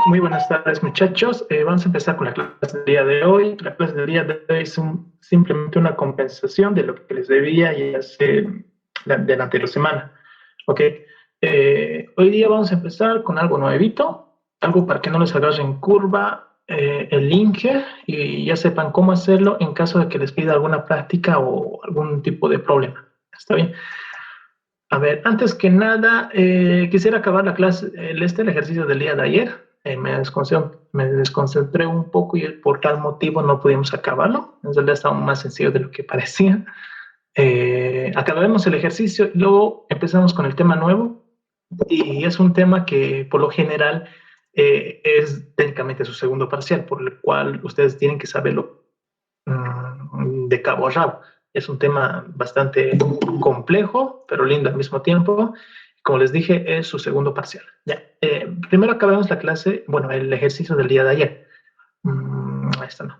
Muy buenas tardes, muchachos. Vamos a empezar con la clase del día de hoy. La clase del día de hoy es simplemente una compensación de lo que les debía y de la anterior semana. Ok. Hoy día vamos a empezar con algo nuevito, algo para que no les agarre en curva el link y ya sepan cómo hacerlo en caso de que les pida alguna práctica o algún tipo de problema. ¿Está bien? A ver, antes que nada, quisiera acabar la clase, el ejercicio del día de ayer. Me desconcentré un poco y por tal motivo no pudimos acabarlo. En realidad estaba más sencillo de lo que parecía. Acabaremos el ejercicio y luego empezamos con el tema nuevo. Y es un tema que por lo general es técnicamente su segundo parcial, por el cual ustedes tienen que saberlo de cabo a rabo. Es un tema bastante complejo, pero lindo al mismo tiempo. Como les dije, es su segundo parcial. Ya. Primero acabamos la clase, bueno, el ejercicio del día de ayer. Ahí está, no.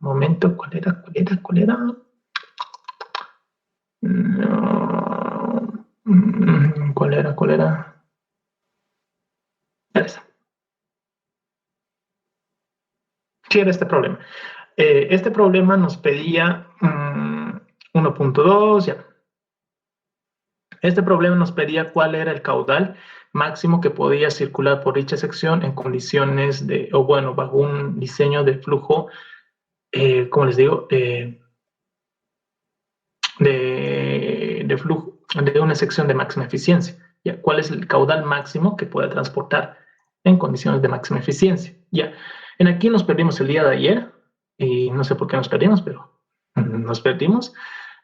Un momento, ¿cuál era? ¿Cuál era? ¿Cuál era? No. ¿Cuál era? ¿Cuál era? Esa. Sí, era este problema. Este problema nos pedía 1.2, ya. Este problema nos pedía cuál era el caudal máximo que podía circular por dicha sección en condiciones de, o bueno, bajo un diseño de flujo, como les digo, de flujo, de una sección de máxima eficiencia. ¿Ya? ¿Cuál es el caudal máximo que puede transportar en condiciones de máxima eficiencia? ¿Ya? En aquí nos perdimos el día de ayer y no sé por qué nos perdimos, pero nos perdimos.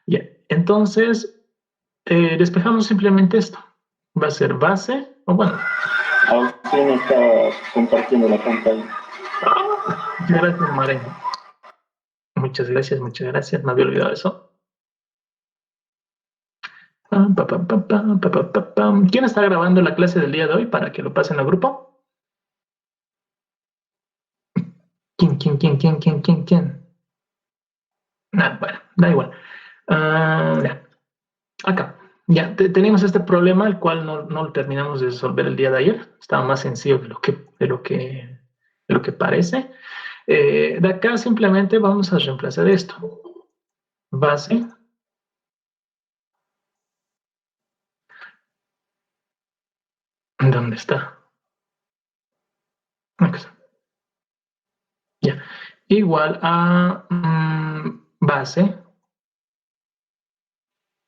¿Ya? Entonces, despejamos simplemente esto. Va a ser base, o bueno. Austin está compartiendo la pantalla. Muchas gracias, Maren. Muchas gracias, muchas gracias. Me había olvidado eso. ¿Quién está grabando la clase del día de hoy para que lo pasen al grupo? ¿Quién? Bueno, da igual. Ya. Acá. Ya, tenemos este problema, el cual no lo terminamos de resolver el día de ayer. Estaba más sencillo de lo que parece. De acá simplemente vamos a reemplazar esto. Base. ¿Dónde está? Aquí está. Ya. Igual a base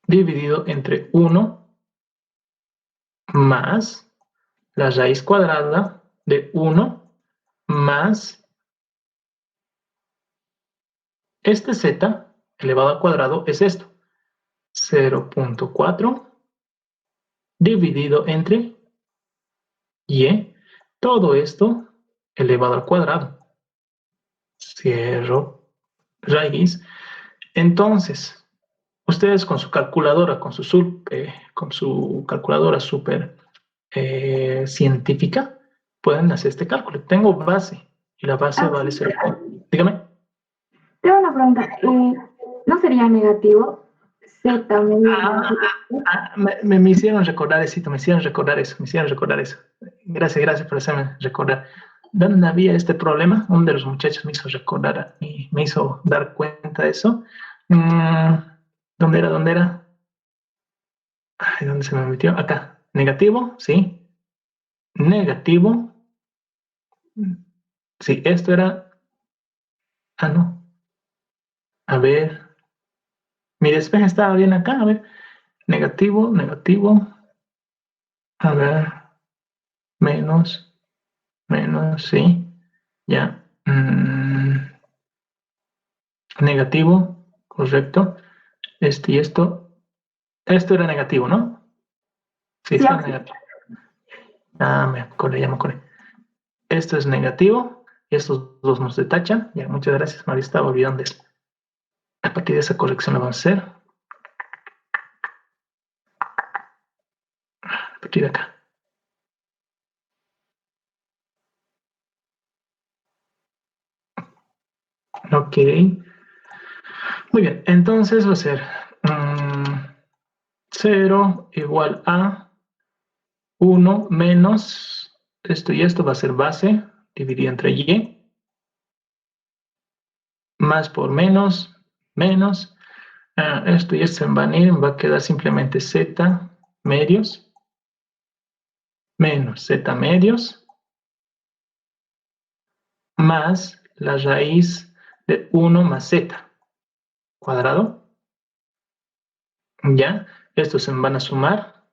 dividido entre 1 más la raíz cuadrada de 1 más este z elevado al cuadrado es esto. 0.4 dividido entre y. Todo esto elevado al cuadrado. Cierro raíz. Entonces, ustedes con su calculadora, con su calculadora súper científica, pueden hacer este cálculo. Tengo base y la base vale 0. Dígame. Tengo una pregunta. ¿No sería negativo? Z me hicieron recordar eso, me hicieron recordar eso. Gracias por hacerme recordar. ¿Dónde había este problema? Uno de los muchachos me hizo recordar y me hizo dar cuenta de eso. ¿Dónde era? Ay, ¿dónde se me metió? Acá. Negativo, sí. Negativo. Sí, esto era... no. A ver. Mi despeje estaba bien acá, a ver. Negativo. A ver. Menos, sí. Ya. Negativo, correcto. Este y esto. Esto era negativo, ¿no? Sí, esto era negativo. Ya me acordé. Esto es negativo. Y estos dos nos detachan. Ya, muchas gracias, María. Estaba olvidando de eso. A partir de esa corrección lo vamos a hacer. A partir de acá. Ok. Muy bien. Entonces va a ser 0 igual a 1 menos esto y esto va a ser base dividido entre y. Más por menos, menos. Esto y esto se van a ir, va a quedar simplemente z medios menos z medios más la raíz de 1 más z cuadrado. ¿Ya? Estos se van a sumar.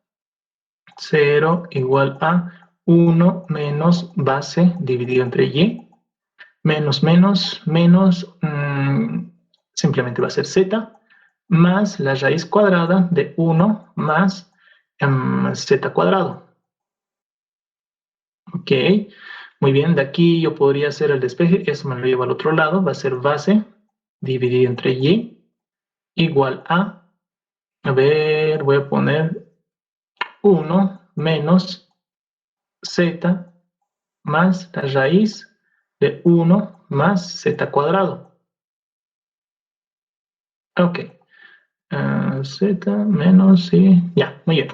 0 igual a 1 menos base dividido entre y. Menos, menos, menos, simplemente va a ser z, más la raíz cuadrada de 1 más z cuadrado. Ok, muy bien, de aquí yo podría hacer el despeje, eso me lo llevo al otro lado, va a ser base dividido entre y igual a ver, voy a poner 1 menos z más la raíz de 1 más z cuadrado. Ok, z menos, sí, ya, muy bien.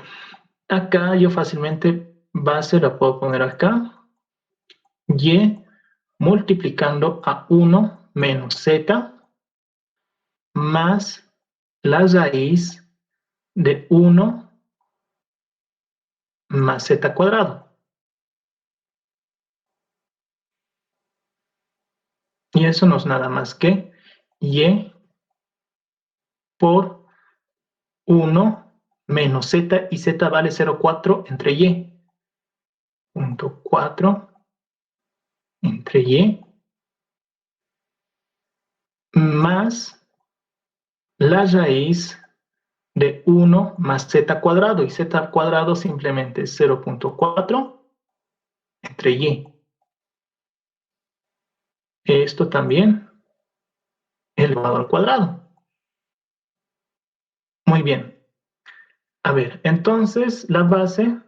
Acá yo fácilmente base la puedo poner acá, y multiplicando a 1 menos z más la raíz de 1 más z cuadrado. Y eso no es nada más que y por 1 menos z, y z vale 0,4 entre y. Punto 4 entre y más la raíz de 1 más z cuadrado, y z cuadrado simplemente es 0,4 entre y. Esto también elevado al cuadrado. Muy bien. A ver, entonces la base,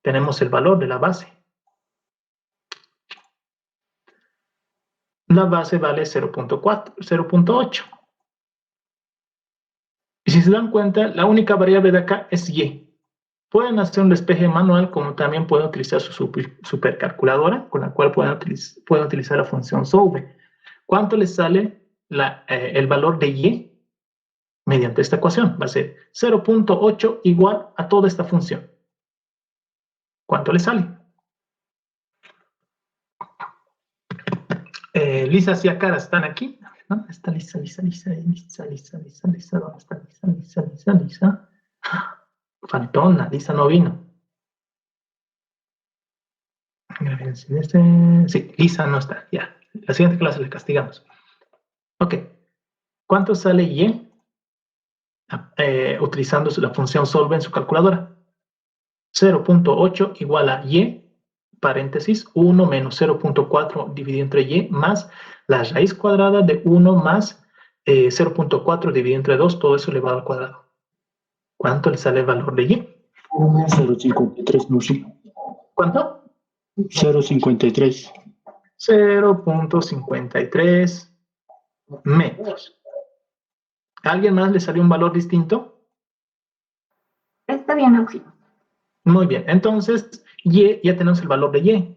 tenemos el valor de la base. La base vale 0,4, 0,8. Y si se dan cuenta, la única variable de acá es y. Pueden hacer un despeje manual, como también pueden utilizar su supercalculadora, con la cual pueden utilizar la función solve. ¿Cuánto les sale el valor de y mediante esta ecuación? Va a ser 0,8 igual a toda esta función. ¿Cuánto les sale? Lisa y Akara están aquí. ¿Dónde está Lisa? ¿Dónde está Lisa? Faltona, Lisa no vino. Sí, Lisa no está, ya. La siguiente clase le castigamos. Ok. ¿Cuánto sale y? Utilizando la función solve en su calculadora. 0,8 igual a y, paréntesis, 1 menos 0,4 dividido entre y, más la raíz cuadrada de 1 más 0,4 dividido entre 2, todo eso elevado al cuadrado. ¿Cuánto le sale el valor de y? 0,53, no sé. ¿Cuánto? 0,53. 0,53 metros. ¿A alguien más le salió un valor distinto? Está bien, Auxilio. Muy bien, entonces y, ya tenemos el valor de y.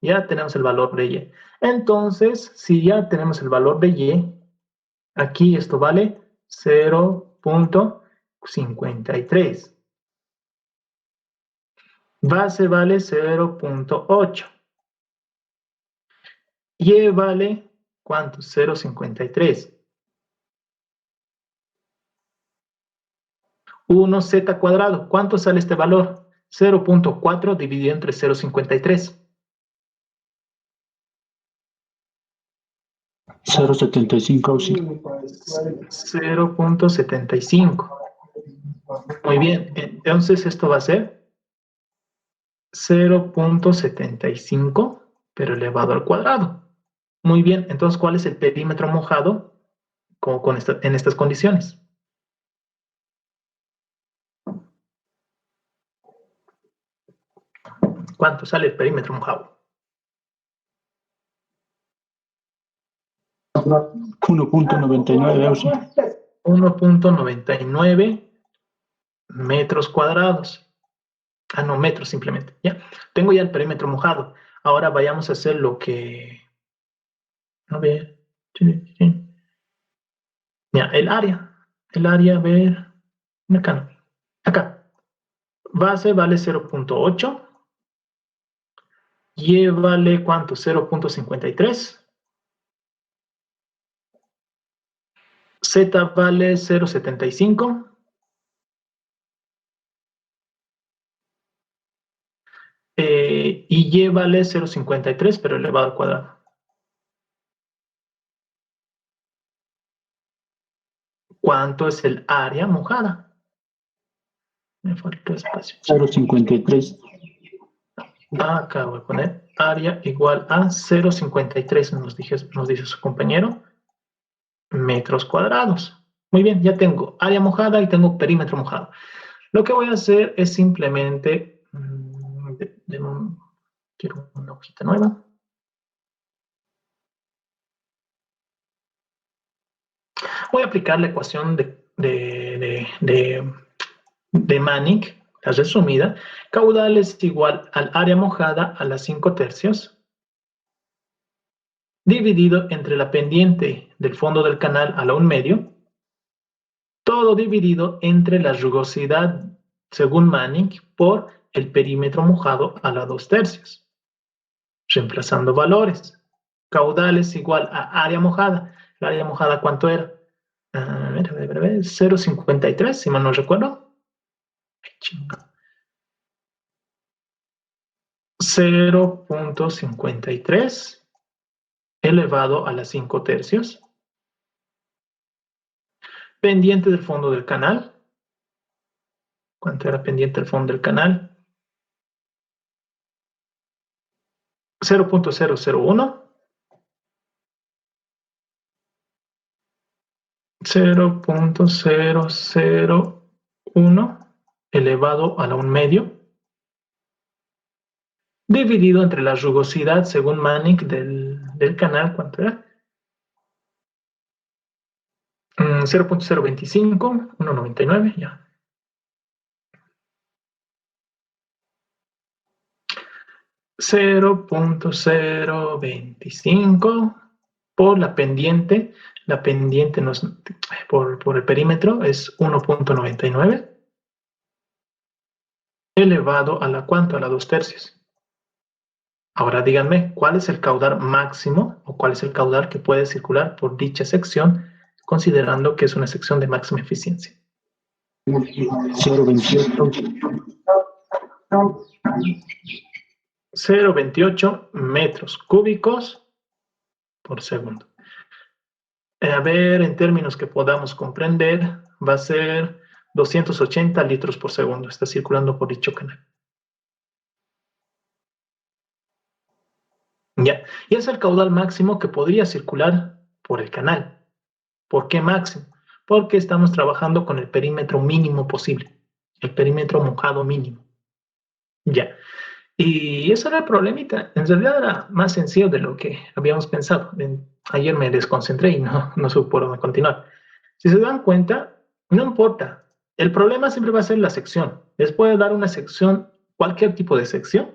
Ya tenemos el valor de y. Entonces, si ya tenemos el valor de y, aquí esto vale 0,53. Base vale 0,8. Y vale, ¿cuánto? 0,53. 1z cuadrado. ¿Cuánto sale este valor? 0,4 dividido entre 0,53. 0,75, sí. 0,75. Muy bien, entonces esto va a ser 0,75, pero elevado al cuadrado. Muy bien, entonces, ¿cuál es el perímetro mojado en estas condiciones? ¿Cuánto sale el perímetro mojado? 1,99. 1,99 metros cuadrados. no, metros simplemente, ¿ya? Tengo ya el perímetro mojado. Ahora vayamos a hacer lo que... A ver... Ya, el área, a ver... Acá no. Acá. Base vale 0.8. Y vale, ¿cuánto? 0.53. Z vale 0.75. Y Y vale 0.53, pero elevado al cuadrado. ¿Cuánto es el área mojada? Me faltó espacio. 0.53. Acá voy a poner área igual a 0.53, nos dice su compañero, metros cuadrados. Muy bien, ya tengo área mojada y tengo perímetro mojado. Lo que voy a hacer es simplemente, quiero una hojita nueva. Voy a aplicar la ecuación de Mannich, la resumida. Caudal es igual al área mojada a las 5/3, dividido entre la pendiente del fondo del canal a la 1/2, todo dividido entre la rugosidad, según Mannich, por el perímetro mojado a la 2/3. Reemplazando valores. Caudal es igual a área mojada. ¿La área mojada cuánto era? A ver, 0.53, si mal no recuerdo. 0.53 elevado a las 5/3. Pendiente del fondo del canal. ¿Cuánto era pendiente del fondo del canal? 0.001. 0.001 elevado a la 1/2, dividido entre la rugosidad, según Mannich, del canal, ¿cuánto era? 0.025, 1.99, ya. 0.025 por la pendiente por el perímetro es 1.99 elevado a la ¿cuánto? A la 2/3. Ahora díganme, ¿cuál es el caudal máximo o cuál es el caudal que puede circular por dicha sección, considerando que es una sección de máxima eficiencia? 0.28 metros cúbicos por segundo. A ver, en términos que podamos comprender, va a ser 280 litros por segundo. Está circulando por dicho canal. Ya, y es el caudal máximo que podría circular por el canal. ¿Por qué máximo? Porque estamos trabajando con el perímetro mínimo posible, el perímetro mojado mínimo. Ya, y eso era el problemita. En realidad era más sencillo de lo que habíamos pensado. Ayer me desconcentré y no supe por dónde continuar. Si se dan cuenta, no importa. El problema siempre va a ser la sección. Les puede dar una sección, cualquier tipo de sección,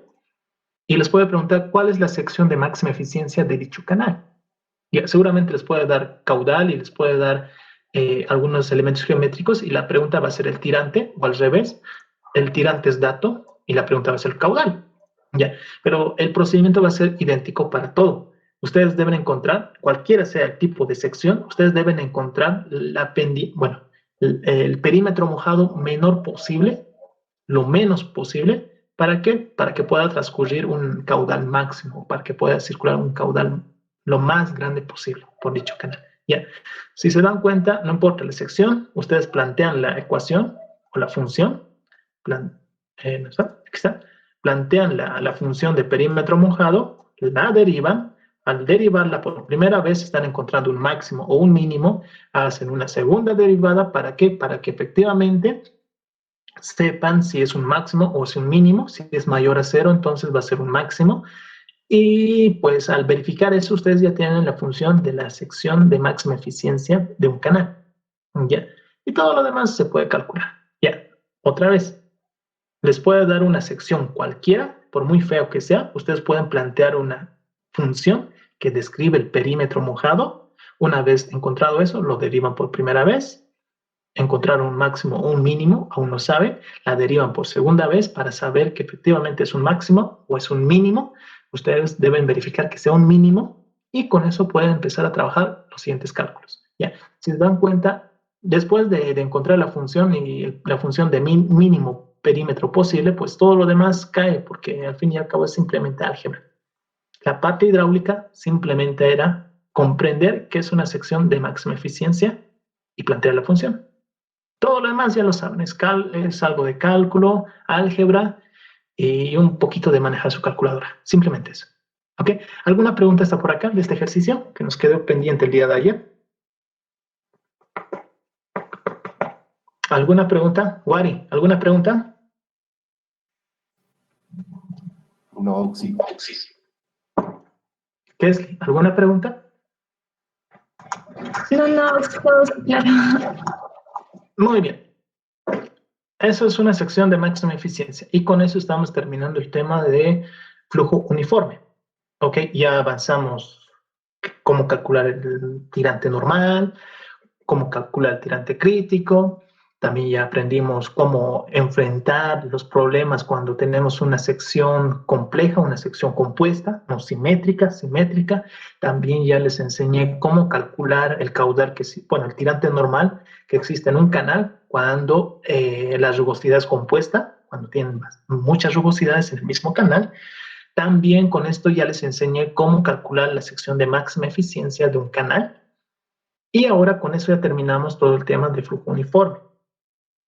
y les puede preguntar cuál es la sección de máxima eficiencia de dicho canal. Y seguramente les puede dar caudal y les puede dar algunos elementos geométricos, y la pregunta va a ser el tirante, o al revés. El tirante es dato y la pregunta va a ser caudal. ¿Ya? Pero el procedimiento va a ser idéntico para todo. Ustedes deben encontrar, cualquiera sea el tipo de sección, ustedes deben encontrar el perímetro mojado menor posible, lo menos posible. ¿Para qué? Para que pueda transcurrir un caudal máximo, para que pueda circular un caudal lo más grande posible por dicho canal. ¿Ya? Si se dan cuenta, no importa la sección, ustedes plantean la ecuación o la función, ¿no está? Aquí está. Plantean la función de perímetro mojado, la derivan. Al derivarla por primera vez están encontrando un máximo o un mínimo, hacen una segunda derivada. ¿Para qué? Para que efectivamente sepan si es un máximo o si es un mínimo. Si es mayor a 0, entonces va a ser un máximo. Y pues al verificar eso, ustedes ya tienen la función de la sección de máxima eficiencia de un canal. ¿Ya? Y todo lo demás se puede calcular. Ya, otra vez. les puede dar una sección cualquiera, por muy feo que sea, ustedes pueden plantear una función que describe el perímetro mojado. Una vez encontrado eso, lo derivan por primera vez, encontraron un máximo o un mínimo, aún no saben, la derivan por segunda vez para saber que efectivamente es un máximo o es un mínimo. Ustedes deben verificar que sea un mínimo y con eso pueden empezar a trabajar los siguientes cálculos. Ya, si se dan cuenta, después de encontrar la función y la función de mínimo perímetro posible, pues todo lo demás cae porque al fin y al cabo es simplemente álgebra. La parte hidráulica simplemente era comprender que es una sección de máxima eficiencia y plantear la función. Todo lo demás ya lo saben, es algo de cálculo, álgebra y un poquito de manejar su calculadora. Simplemente eso. ¿Ok? ¿Alguna pregunta está por acá de este ejercicio que nos quedó pendiente el día de ayer? ¿Alguna pregunta? Wari, ¿alguna pregunta? No, sí. Kesley, ¿alguna pregunta? No, todo claro. Muy bien. Eso es una sección de máxima eficiencia y con eso estamos terminando el tema de flujo uniforme. Ok, ya avanzamos cómo calcular el tirante normal, cómo calcular el tirante crítico. También ya aprendimos cómo enfrentar los problemas cuando tenemos una sección compleja, una sección compuesta, no simétrica, simétrica. También ya les enseñé cómo calcular el caudal, bueno, el tirante normal que existe en un canal cuando la rugosidad es compuesta, cuando tienen muchas rugosidades en el mismo canal. También con esto ya les enseñé cómo calcular la sección de máxima eficiencia de un canal. Y ahora con eso ya terminamos todo el tema de flujo uniforme.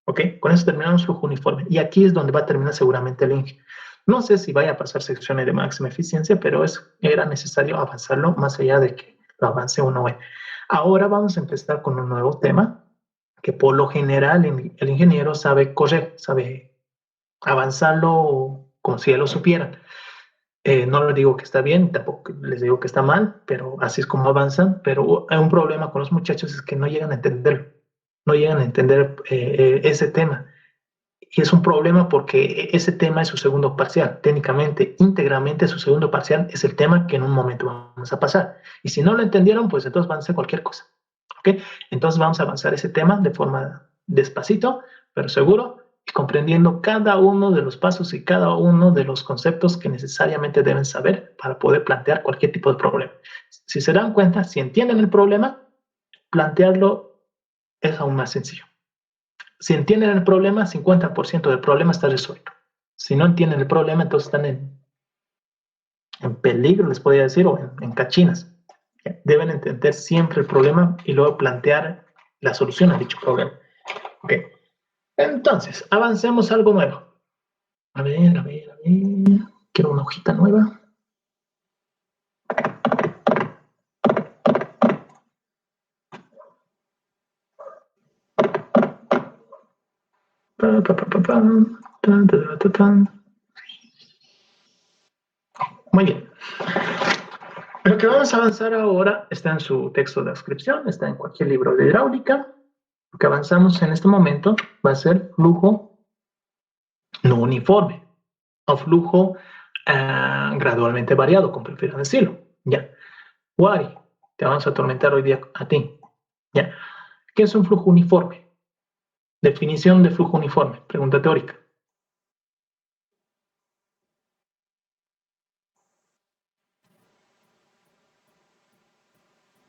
¿Ok? Con eso terminamos flujo uniforme. Y aquí es donde va a terminar seguramente el INGE. No sé si vaya a pasar secciones de máxima eficiencia, pero era necesario avanzarlo más allá de que lo avance uno. Ahora vamos a empezar con un nuevo tema que por lo general el ingeniero sabe correr, sabe avanzarlo como si ya lo supieran. No les digo que está bien, tampoco les digo que está mal, pero así es como avanzan. Pero hay un problema con los muchachos, es que no llegan a entenderlo, no llegan a entender ese tema. Y es un problema porque ese tema es su segundo parcial. Técnicamente, íntegramente, su segundo parcial es el tema que en un momento vamos a pasar. Y si no lo entendieron, pues entonces van a hacer cualquier cosa. ¿Ok? Entonces vamos a avanzar ese tema de forma despacito, pero seguro, y comprendiendo cada uno de los pasos y cada uno de los conceptos que necesariamente deben saber para poder plantear cualquier tipo de problema. Si se dan cuenta, si entienden el problema, plantearlo es aún más sencillo. Si entienden el problema, 50% del problema está resuelto. Si no entienden el problema, entonces están en peligro, les podría decir, o en cachinas. Deben entender siempre el problema y luego plantear la solución a dicho problema. Ok. Entonces, avancemos a algo nuevo. A ver. Quiero una hojita nueva. Muy bien. Lo que vamos a avanzar ahora está en su texto de descripción, está en cualquier libro de hidráulica. Lo que avanzamos en este momento va a ser flujo no uniforme o flujo gradualmente variado, como prefieran decirlo. Ya. Wari, te vamos a atormentar hoy día a ti. Ya. ¿Qué es un flujo uniforme? Definición de flujo uniforme. Pregunta teórica.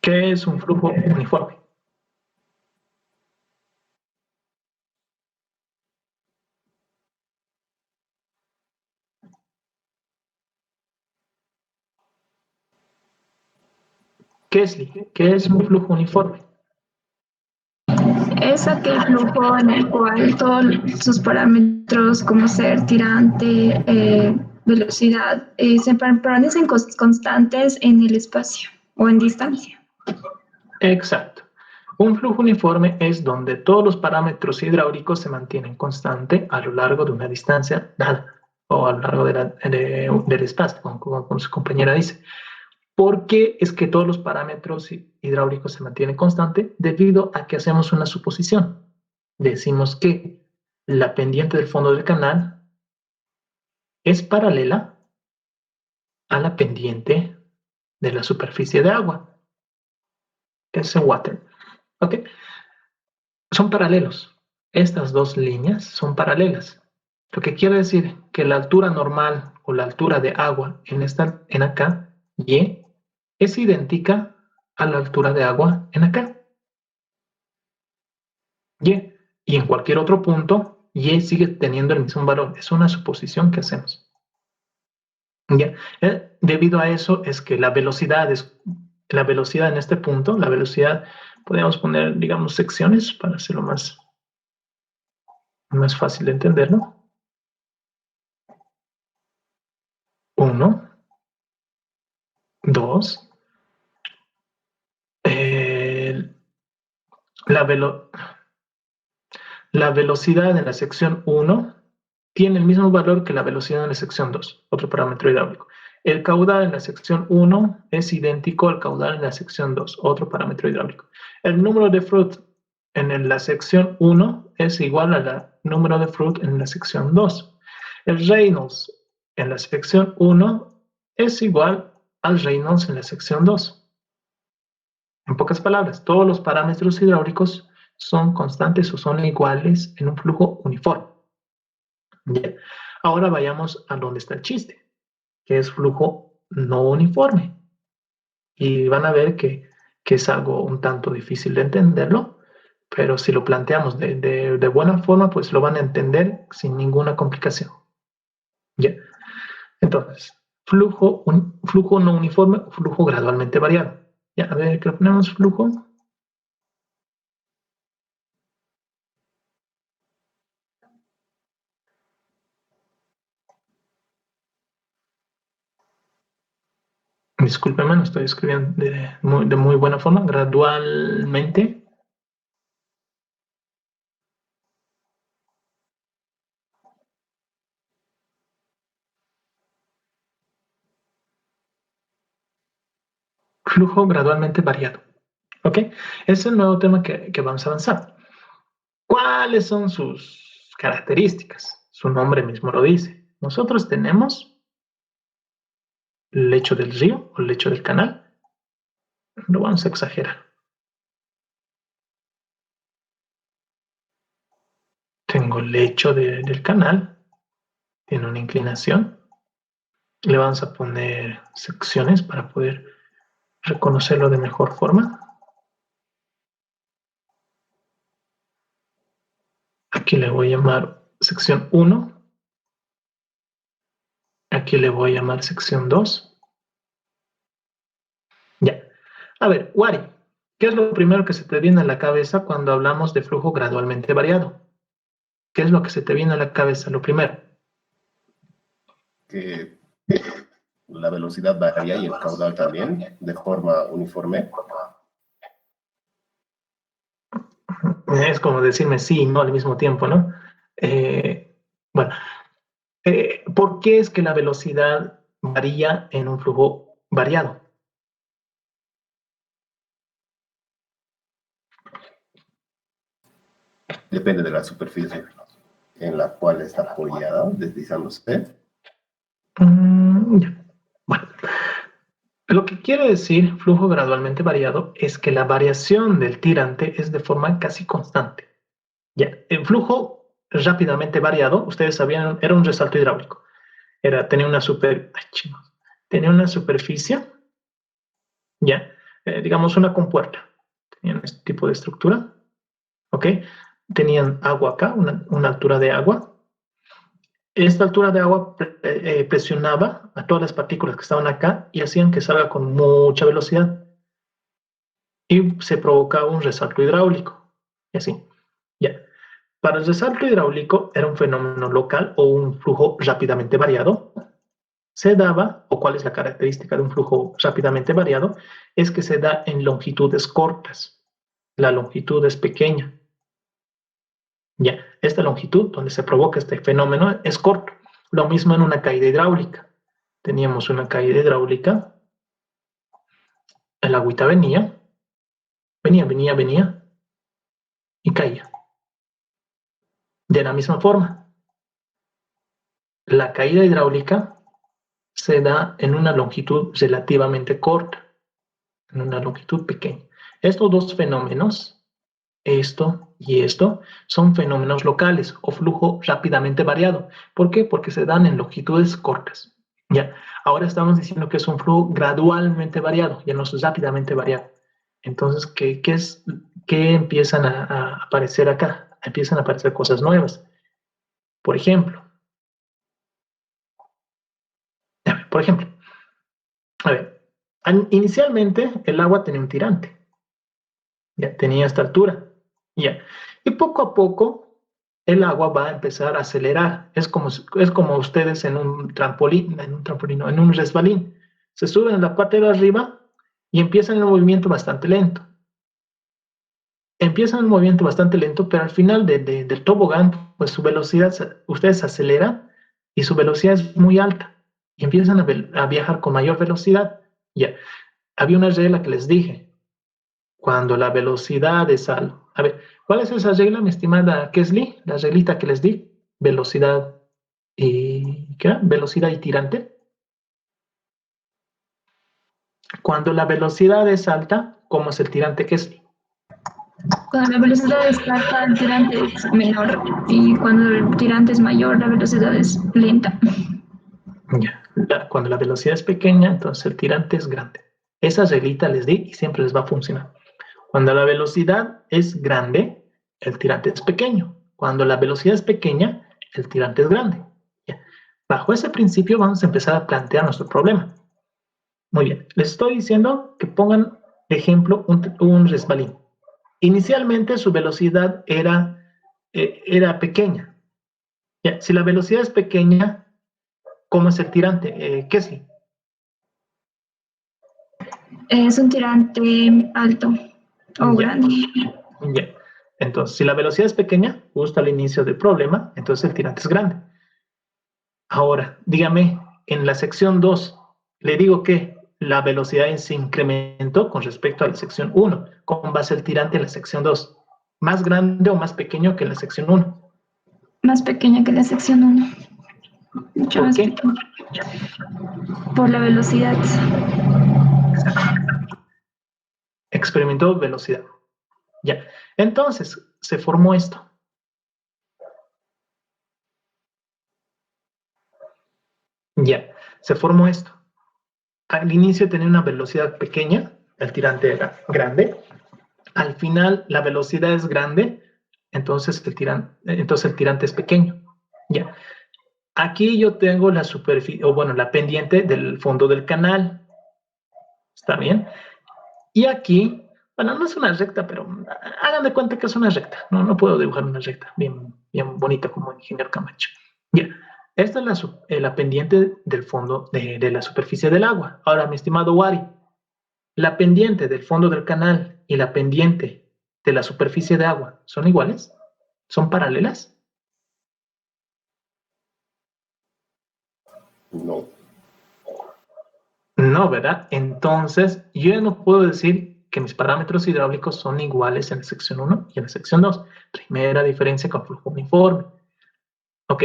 ¿Qué es un flujo uniforme? Kesley, ¿qué es un flujo uniforme? Es aquel flujo en el cual todos sus parámetros, como ser tirante, velocidad, se permanecen constantes en el espacio o en distancia. Exacto. Un flujo uniforme es donde todos los parámetros hidráulicos se mantienen constantes a lo largo de una distancia dada o a lo largo del espacio, como su compañera dice. ¿Por qué es que todos los parámetros hidráulicos se mantienen constantes? Debido a que hacemos una suposición. Decimos que la pendiente del fondo del canal es paralela a la pendiente de la superficie de agua. Es el water. ¿Ok? Son paralelos. Estas dos líneas son paralelas. Lo que quiere decir que la altura normal o la altura de agua en acá, Y, es idéntica a la altura de agua en acá. Y. Y en cualquier otro punto, Y sigue teniendo el mismo valor. Es una suposición que hacemos. ¿Ya? Debido a eso es que la velocidad en este punto, la velocidad, podríamos poner, digamos, secciones para hacerlo más fácil de entenderlo. 1, 2, la velocidad en la sección 1 tiene el mismo valor que la velocidad en la sección 2, otro parámetro hidráulico. El caudal en la sección 1 es idéntico al caudal en la sección 2, otro parámetro hidráulico. El número de Froude en la sección 1 es igual al número de Froude en la sección 2. El Reynolds en la sección 1 es igual al Reynolds en la sección 2. En pocas palabras, todos los parámetros hidráulicos son constantes o son iguales en un flujo uniforme. Bien. Ahora vayamos a donde está el chiste, que es flujo no uniforme. Y van a ver que es algo un tanto difícil de entenderlo, pero si lo planteamos de buena forma, pues lo van a entender sin ninguna complicación. ¿Ya? Entonces, flujo no uniforme, flujo gradualmente variado. Ya, a ver, ¿qué ponemos flujo? Discúlpeme, no estoy escribiendo de muy buena forma, gradualmente. Flujo gradualmente variado. ¿Ok? Es el nuevo tema que vamos a avanzar. ¿Cuáles son sus características? Su nombre mismo lo dice. Nosotros tenemos el lecho del río o el lecho del canal. Lo vamos a exagerar. Tengo el lecho del canal. Tiene una inclinación. Le vamos a poner secciones para poder reconocerlo de mejor forma. Aquí le voy a llamar sección 1. Aquí le voy a llamar sección 2. Ya. A ver, Wari, ¿qué es lo primero que se te viene a la cabeza cuando hablamos de flujo gradualmente variado? ¿Qué es lo que se te viene a la cabeza, lo primero? Que la velocidad varía y el caudal también, de forma uniforme. Es como decirme sí y no al mismo tiempo, ¿no? Bueno, ¿por qué es que la velocidad varía en un flujo variado? Depende de la superficie en la cual está apoyada, deslizándose. Ya. Bueno, lo que quiere decir flujo gradualmente variado es que la variación del tirante es de forma casi constante. Ya, el flujo rápidamente variado, ustedes sabían, era un resalto hidráulico. Tenía una superficie, ya, digamos una compuerta. Tenían este tipo de estructura, ¿ok? Tenían agua acá, una altura de agua. Esta altura de agua presionaba a todas las partículas que estaban acá y hacían que salga con mucha velocidad. Y se provocaba un resalto hidráulico. Y así, ya. Para el resalto hidráulico era un fenómeno local o un flujo rápidamente variado. Se daba, o cuál es la característica de un flujo rápidamente variado, es que se da en longitudes cortas. La longitud es pequeña. Ya, esta longitud donde se provoca este fenómeno es corto. Lo mismo en una caída hidráulica. Teníamos una caída hidráulica, el agüita venía y caía. De la misma forma, la caída hidráulica se da en una longitud relativamente corta, en una longitud pequeña. Estos dos fenómenos, esto y esto, son fenómenos locales o flujo rápidamente variado. ¿Por qué? Porque se dan en longitudes cortas. Ya, ahora estamos diciendo que es un flujo gradualmente variado, ya no es rápidamente variado. Entonces, ¿qué empiezan a aparecer acá? Empiezan a aparecer cosas nuevas. Por ejemplo, a ver, inicialmente el agua tenía un tirante, ya tenía esta altura, ya. Y poco a poco el agua va a empezar a acelerar. Es como ustedes no, en un resbalín. Se suben en la parte de arriba y empiezan el movimiento bastante lento. Empiezan el movimiento bastante lento, pero al final del tobogán, pues su velocidad, ustedes aceleran y su velocidad es muy alta y empiezan a viajar con mayor velocidad. Ya, había una regla que les dije, cuando la velocidad es algo. A ver, ¿cuál es esa regla, mi estimada Kesley? La reglita que les di, velocidad y, ¿qué era? Velocidad y tirante. Cuando la velocidad es alta, ¿cómo es el tirante, Kesley? Cuando la velocidad es alta, el tirante es menor y cuando el tirante es mayor, la velocidad es lenta. Ya. Cuando la velocidad es pequeña, entonces el tirante es grande. Esa reglita les di y siempre les va a funcionar. Cuando la velocidad es grande, el tirante es pequeño. Cuando la velocidad es pequeña, el tirante es grande. Ya. Bajo ese principio vamos a empezar a plantear nuestro problema. Muy bien, les estoy diciendo que pongan de ejemplo un resbalín. Inicialmente su velocidad era pequeña. Ya. Si la velocidad es pequeña, ¿cómo es el tirante? ¿Qué es? Es un tirante alto o Ya. grande. Ya. Entonces, si la velocidad es pequeña, justo al inicio del problema, entonces el tirante es grande. Ahora, dígame, en la sección 2, le digo que la velocidad se incrementó con respecto a la sección 1. ¿Cómo va a ser el tirante en la sección 2? ¿Más grande o más pequeño que en la sección 1? Más pequeña que la sección 1. Mucho ¿Por más qué? pequeña. Por la velocidad. Experimentó velocidad. Ya. Entonces, se formó esto. Ya. Se formó esto. Al inicio tenía una velocidad pequeña, el tirante era grande. Al final la velocidad es grande, entonces el tirante es pequeño. Ya. Aquí yo tengo la superficie, o bueno, la pendiente del fondo del canal. ¿Está bien? Y aquí, bueno, no es una recta, pero hagan de cuenta que es una recta. No puedo dibujar una recta bien, bien bonita como el ingeniero Camacho. Ya. Esta es la pendiente del fondo de la superficie del agua. Ahora, mi estimado Wari, la pendiente del fondo del canal y la pendiente de la superficie de agua, ¿son iguales? ¿Son paralelas? No. No, ¿verdad? Entonces, yo no puedo decir que mis parámetros hidráulicos son iguales en la sección 1 y en la sección 2. Primera diferencia con flujo uniforme. ¿Ok?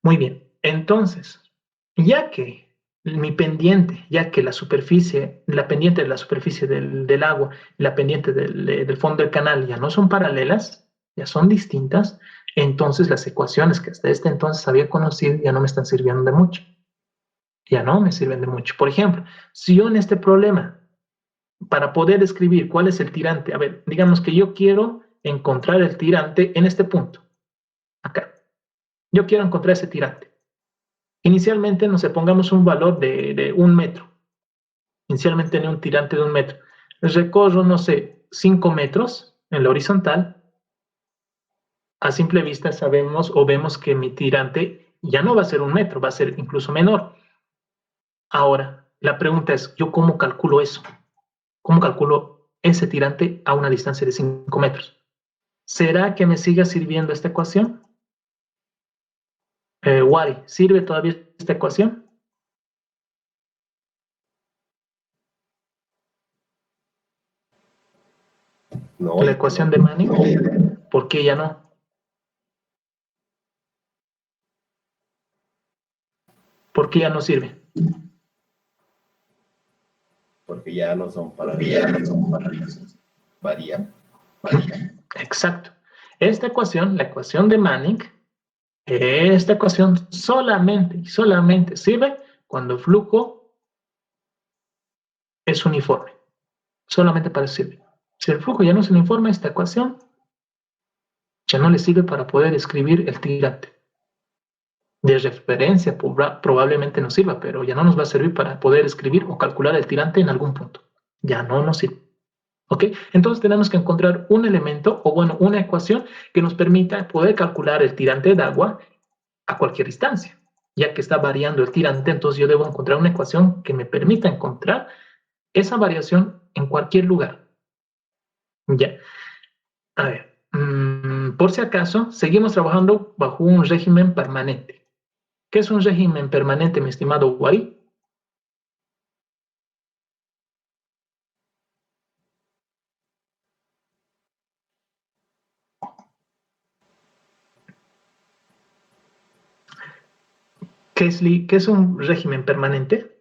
Muy bien. Entonces, ya que mi pendiente, ya que la pendiente de la superficie del agua y la pendiente del fondo del canal ya no son paralelas, ya son distintas, entonces las ecuaciones que hasta este entonces había conocido ya no me están sirviendo de mucho. Ya no me sirven de mucho. Por ejemplo, si yo en este problema, para poder escribir cuál es el tirante, a ver, digamos que yo quiero encontrar el tirante en este punto, acá. Yo quiero encontrar ese tirante. Inicialmente, no sé, pongamos un valor de 1 metro. Inicialmente tenía un tirante de 1 metro. Recorro, no sé, 5 metros en la horizontal. A simple vista sabemos o vemos que mi tirante ya no va a ser 1 metro, va a ser incluso menor. Ahora, la pregunta es, ¿yo cómo calculo eso? ¿Cómo calculo ese tirante a una distancia de 5 metros? ¿Será que me siga sirviendo esta ecuación? Wari, ¿sirve todavía esta ecuación? No, La ya que ecuación no. de Manning. ¿Por qué ya no? ¿Por qué ya no sirve? Porque ya no son paralelos. Varía. Exacto. Esta ecuación, la ecuación de Manning, esta ecuación solamente y solamente sirve cuando el flujo es uniforme. Solamente para eso sirve. Si el flujo ya no es uniforme, esta ecuación ya no le sirve para poder escribir el tirante. De referencia probablemente nos sirva, pero ya no nos va a servir para poder escribir o calcular el tirante en algún punto. Ya no nos sirve. ¿Ok? Entonces tenemos que encontrar un elemento, o bueno, una ecuación que nos permita poder calcular el tirante de agua a cualquier distancia. Ya que está variando el tirante, entonces yo debo encontrar una ecuación que me permita encontrar esa variación en cualquier lugar. Ya. A ver, por si acaso, seguimos trabajando bajo un régimen permanente. ¿Qué es un régimen permanente, mi estimado Wari? ¿Qué es un régimen permanente?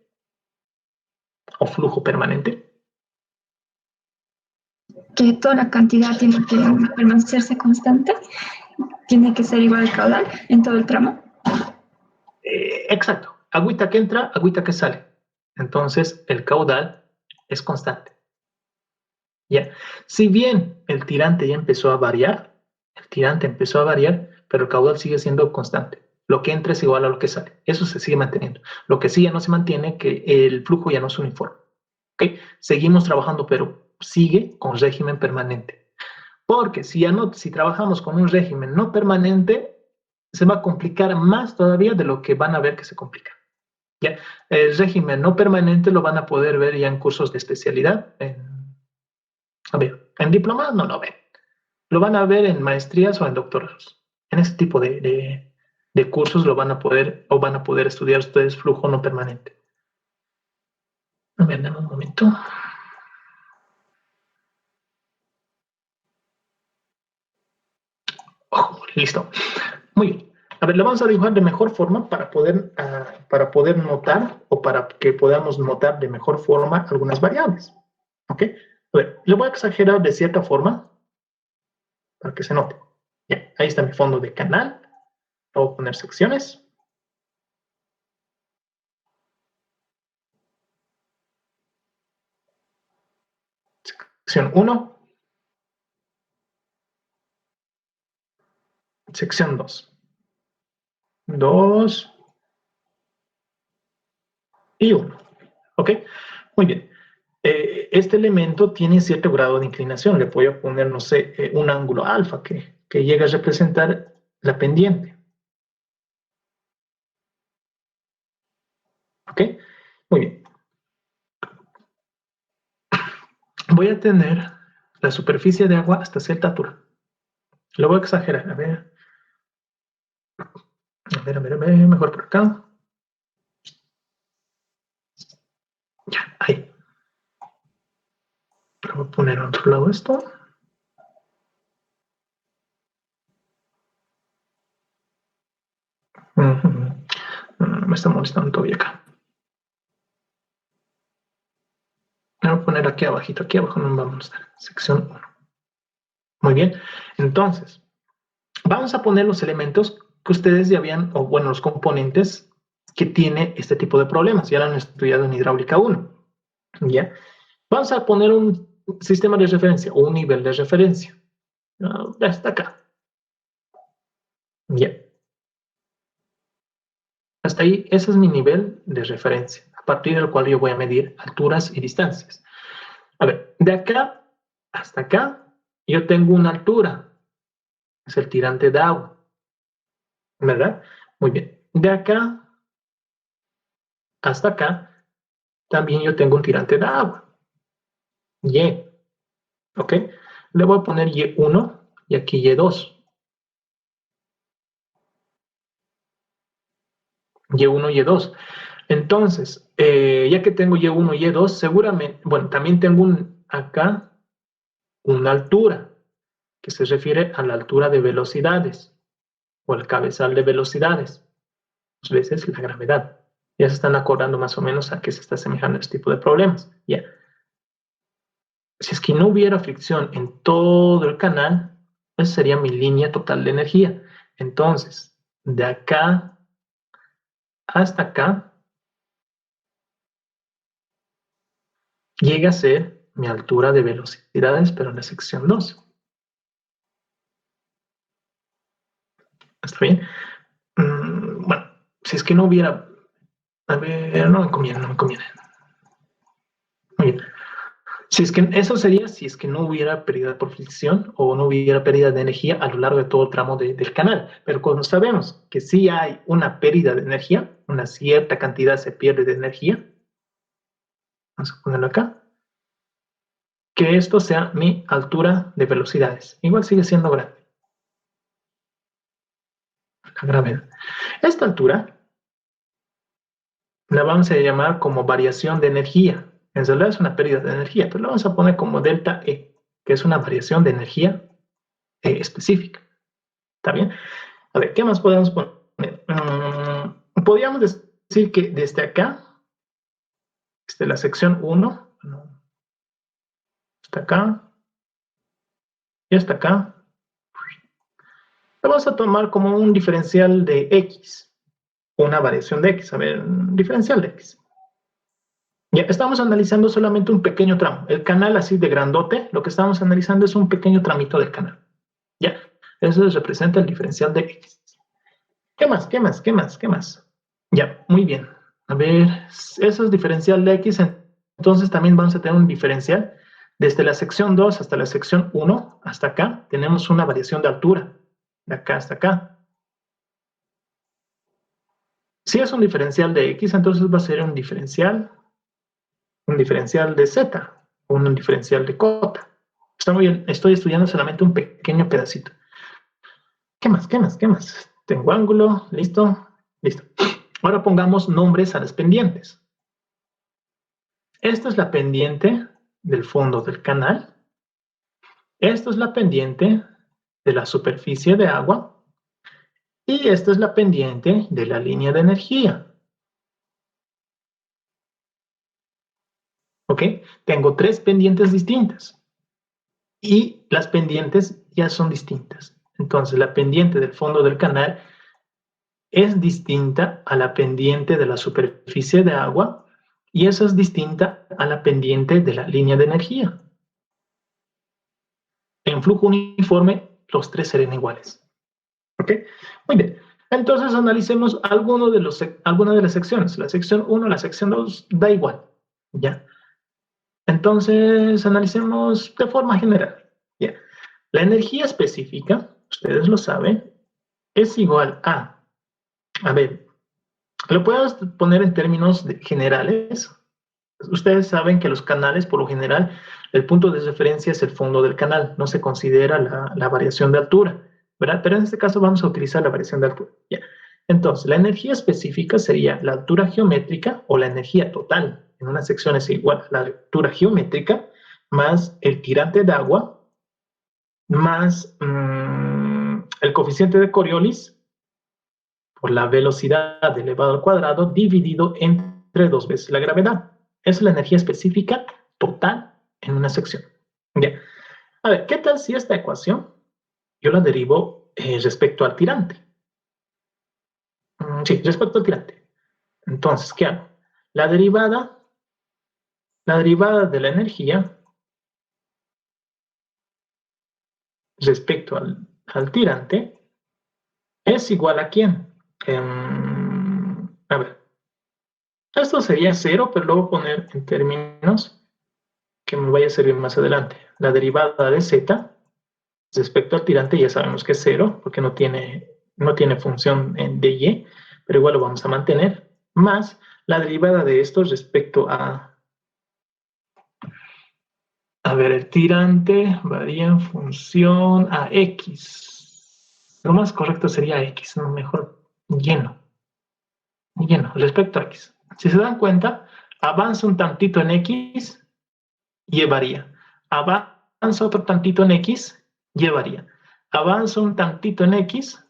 ¿O flujo permanente? Que toda la cantidad tiene que permanecerse constante, tiene que ser igual al caudal en todo el tramo. Exacto. Agüita que entra, agüita que sale. Entonces, el caudal es constante. Ya. Si bien el tirante ya empezó a variar, pero el caudal sigue siendo constante. Lo que entra es igual a lo que sale. Eso se sigue manteniendo. Lo que sí ya no se mantiene, que el flujo ya no es uniforme. ¿Okay? Seguimos trabajando, pero sigue con régimen permanente. Porque si trabajamos con un régimen no permanente, se va a complicar más todavía de lo que van a ver que se complica. ¿Ya? El régimen no permanente lo van a poder ver ya en cursos de especialidad. En diplomados no lo ven. Lo van a ver en maestrías o en doctorados. En ese tipo de cursos lo van a poder estudiar ustedes flujo no permanente. A ver, dame un momento. Oh, listo. Muy bien. A ver, lo vamos a dibujar de mejor forma para poder notar o para que podamos notar de mejor forma algunas variables. ¿Ok? A ver, lo voy a exagerar de cierta forma para que se note. Ya, ahí está mi fondo de canal. Voy a poner secciones. Sección 1. Sección 2. 2 y 1. ¿Ok? Muy bien. Este elemento tiene cierto grado de inclinación. Le voy a poner, no sé, un ángulo alfa que llega a representar la pendiente. ¿Ok? Muy bien. Voy a tener la superficie de agua hasta cierta altura. Lo voy a exagerar. A ver, mejor por acá. Ya, ahí. Voy a poner a otro lado esto. No me está molestando todavía acá. Me voy a poner aquí abajito, aquí abajo no vamos a estar. Sección 1. Muy bien. Entonces, vamos a poner los elementos que ustedes ya habían, o bueno, los componentes que tiene este tipo de problemas. Ya lo han estudiado en hidráulica 1. ¿Ya? Vamos a poner un sistema de referencia o un nivel de referencia. Hasta acá. Ya. Hasta ahí, ese es mi nivel de referencia, a partir del cual yo voy a medir alturas y distancias. A ver, de acá hasta acá, yo tengo una altura, es el tirante de agua, ¿verdad? Muy bien. De acá hasta acá, también yo tengo un tirante de agua, Y, ¿ok? Le voy a poner Y1 y aquí Y2. Y1, Y2. Entonces, ya que tengo Y1 y Y2, seguramente, bueno, también tengo acá una altura, que se refiere a la altura de velocidades, o el cabezal de velocidades, muchas veces la gravedad. Ya se están acordando más o menos a qué se está asemejando este tipo de problemas. Ya. Si es que no hubiera fricción en todo el canal, esa sería mi línea total de energía. Entonces, de acá hasta acá, llega a ser mi altura de velocidades, pero en la sección 2. ¿Está bien? Bueno, si es que no hubiera... A ver, no me conviene, no me conviene. Muy bien. Si es que eso sería si es que no hubiera pérdida por fricción o no hubiera pérdida de energía a lo largo de todo el tramo del canal. Pero cuando sabemos que sí hay una pérdida de energía, una cierta cantidad se pierde de energía, vamos a ponerlo acá, que esto sea mi altura de velocidades. Igual sigue siendo grande. La gravedad. Esta altura la vamos a llamar como variación de energía. En realidad es una pérdida de energía, pero la vamos a poner como delta E, que es una variación de energía específica. ¿Está bien? A ver, ¿qué más podemos poner? Podríamos decir que desde acá, desde la sección 1, hasta acá, y hasta acá, lo vamos a tomar como un diferencial de X, una variación de X, a ver, un diferencial de X. Ya estamos analizando solamente un pequeño tramo. El canal así de grandote, lo que estamos analizando es un pequeño tramito del canal. Ya, eso representa el diferencial de X. ¿Qué más? ¿Qué más? ¿Qué más? ¿Qué más? Ya, muy bien. A ver, eso es diferencial de X, entonces también vamos a tener un diferencial. Desde la sección 2 hasta la sección 1, hasta acá, tenemos una variación de altura. De acá hasta acá. Si es un diferencial de X, entonces va a ser un diferencial de Z, o un diferencial de cota. Está muy bien, estoy estudiando solamente un pequeño pedacito. ¿Qué más? ¿Qué más? ¿Qué más? Tengo ángulo, listo, listo. Ahora pongamos nombres a las pendientes. Esta es la pendiente del fondo del canal. Esta es la pendiente de la superficie de agua. Y esta es la pendiente de la línea de energía. ¿Ok? Tengo 3 pendientes distintas. Y las pendientes ya son distintas. Entonces, la pendiente del fondo del canal es distinta a la pendiente de la superficie de agua y esa es distinta a la pendiente de la línea de energía. En flujo uniforme, los 3 serán iguales. ¿Ok? Muy bien. Entonces, analicemos alguna de las secciones. La sección 1, la sección 2, da igual. ¿Ya? Entonces, analicemos de forma general. ¿Ya? La energía específica, ustedes lo saben, es igual a ver, lo podemos poner en términos generales. Ustedes saben que los canales, por lo general, el punto de referencia es el fondo del canal, no se considera la variación de altura, ¿verdad? Pero en este caso vamos a utilizar la variación de altura. Ya. Entonces, la energía específica sería la altura geométrica o la energía total. En una sección es igual a la altura geométrica más el tirante de agua más el coeficiente de Coriolis por la velocidad elevado al cuadrado dividido entre 2 veces la gravedad. Esa es la energía específica total en una sección. Ya. A ver, ¿qué tal si esta ecuación yo la derivo respecto al tirante? Sí, respecto al tirante. Entonces, ¿qué hago? La derivada de la energía respecto al tirante es igual a ¿quién? A ver, esto sería 0, pero lo voy a poner en términos que me vaya a servir más adelante. La derivada de z respecto al tirante ya sabemos que es 0, porque no tiene función de y, pero igual lo vamos a mantener, más la derivada de esto respecto a ver, el tirante varía en función a x. Lo más correcto sería x, no, mejor lleno, respecto a x. Si se dan cuenta, avanza un tantito en x, y varía. Avanza otro tantito en x, y varía. Avanza un tantito en x,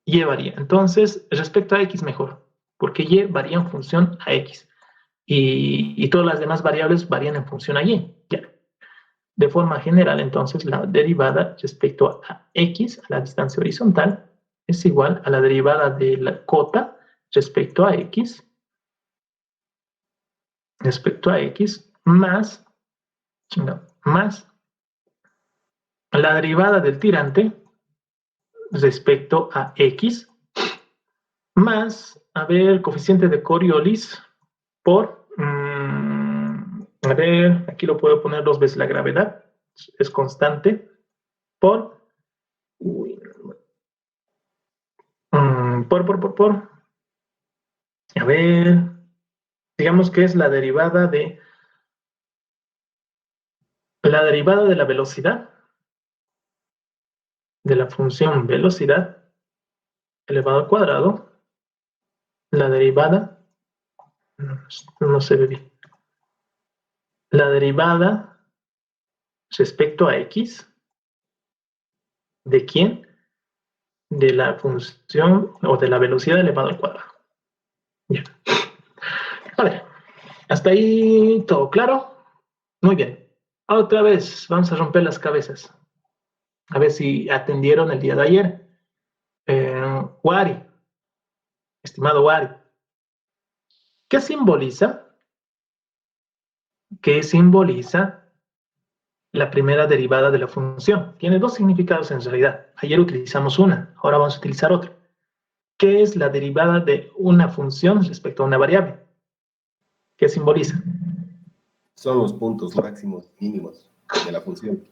y varía. Entonces, respecto a x mejor. porque y varía en función a x. Y todas las demás variables varían en función a y. Ya. De forma general, entonces, la derivada respecto a x, a la distancia horizontal, es igual a la derivada de la cota respecto a x, más la derivada del tirante respecto a x, más, a ver, el coeficiente de Coriolis por, a ver, aquí lo puedo poner 2 veces la gravedad, es constante, por, a ver, digamos que es la derivada de la velocidad, de la función velocidad elevado al cuadrado, la derivada, no se ve bien, la derivada respecto a x, ¿de quién? De la función o de la velocidad elevado al cuadrado. Ya. Vale, hasta ahí todo claro. Muy bien. Otra vez vamos a romper las cabezas. A ver si atendieron el día de ayer. Wari, estimado Wari, ¿qué simboliza? ¿Qué simboliza la primera derivada de la función? Tiene dos significados en realidad. Ayer utilizamos una, ahora vamos a utilizar otra. ¿Qué es la derivada de una función respecto a una variable? ¿Qué simboliza? Son los puntos máximos y mínimos de la función.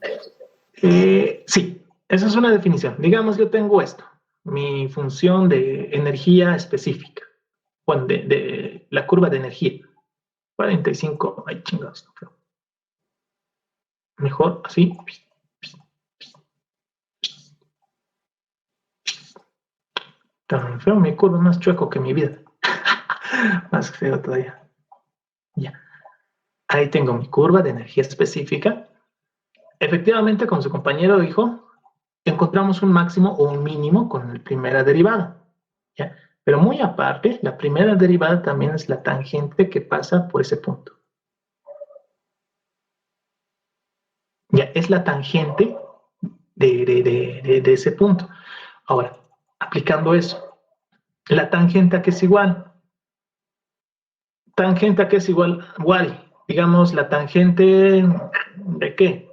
Sí, esa es una definición. Digamos, yo tengo esto, mi función de energía específica, bueno, de la curva de energía. 45, ay chingados, no, mejor así. Tan feo, mi curva más chueco que mi vida. Más feo todavía. Ya. Ahí tengo mi curva de energía específica. Efectivamente, como su compañero dijo, encontramos un máximo o un mínimo con la primera derivada. ¿Ya? Pero muy aparte, la primera derivada también es la tangente que pasa por ese punto. Ya, es la tangente de ese punto. Ahora, aplicando eso, la tangente a qué es igual. Tangente a qué es igual, digamos, la tangente de qué.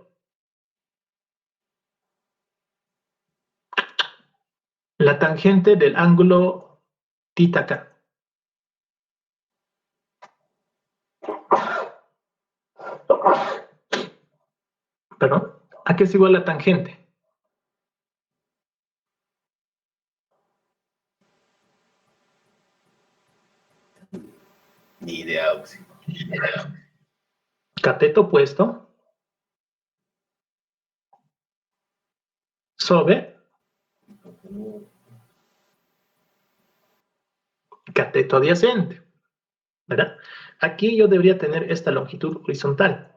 La tangente del ángulo θ. Perdón, ¿a qué es igual la tangente? Ni idea, Oxy. Cateto opuesto sobre cateto adyacente, ¿verdad? Aquí yo debería tener esta longitud horizontal,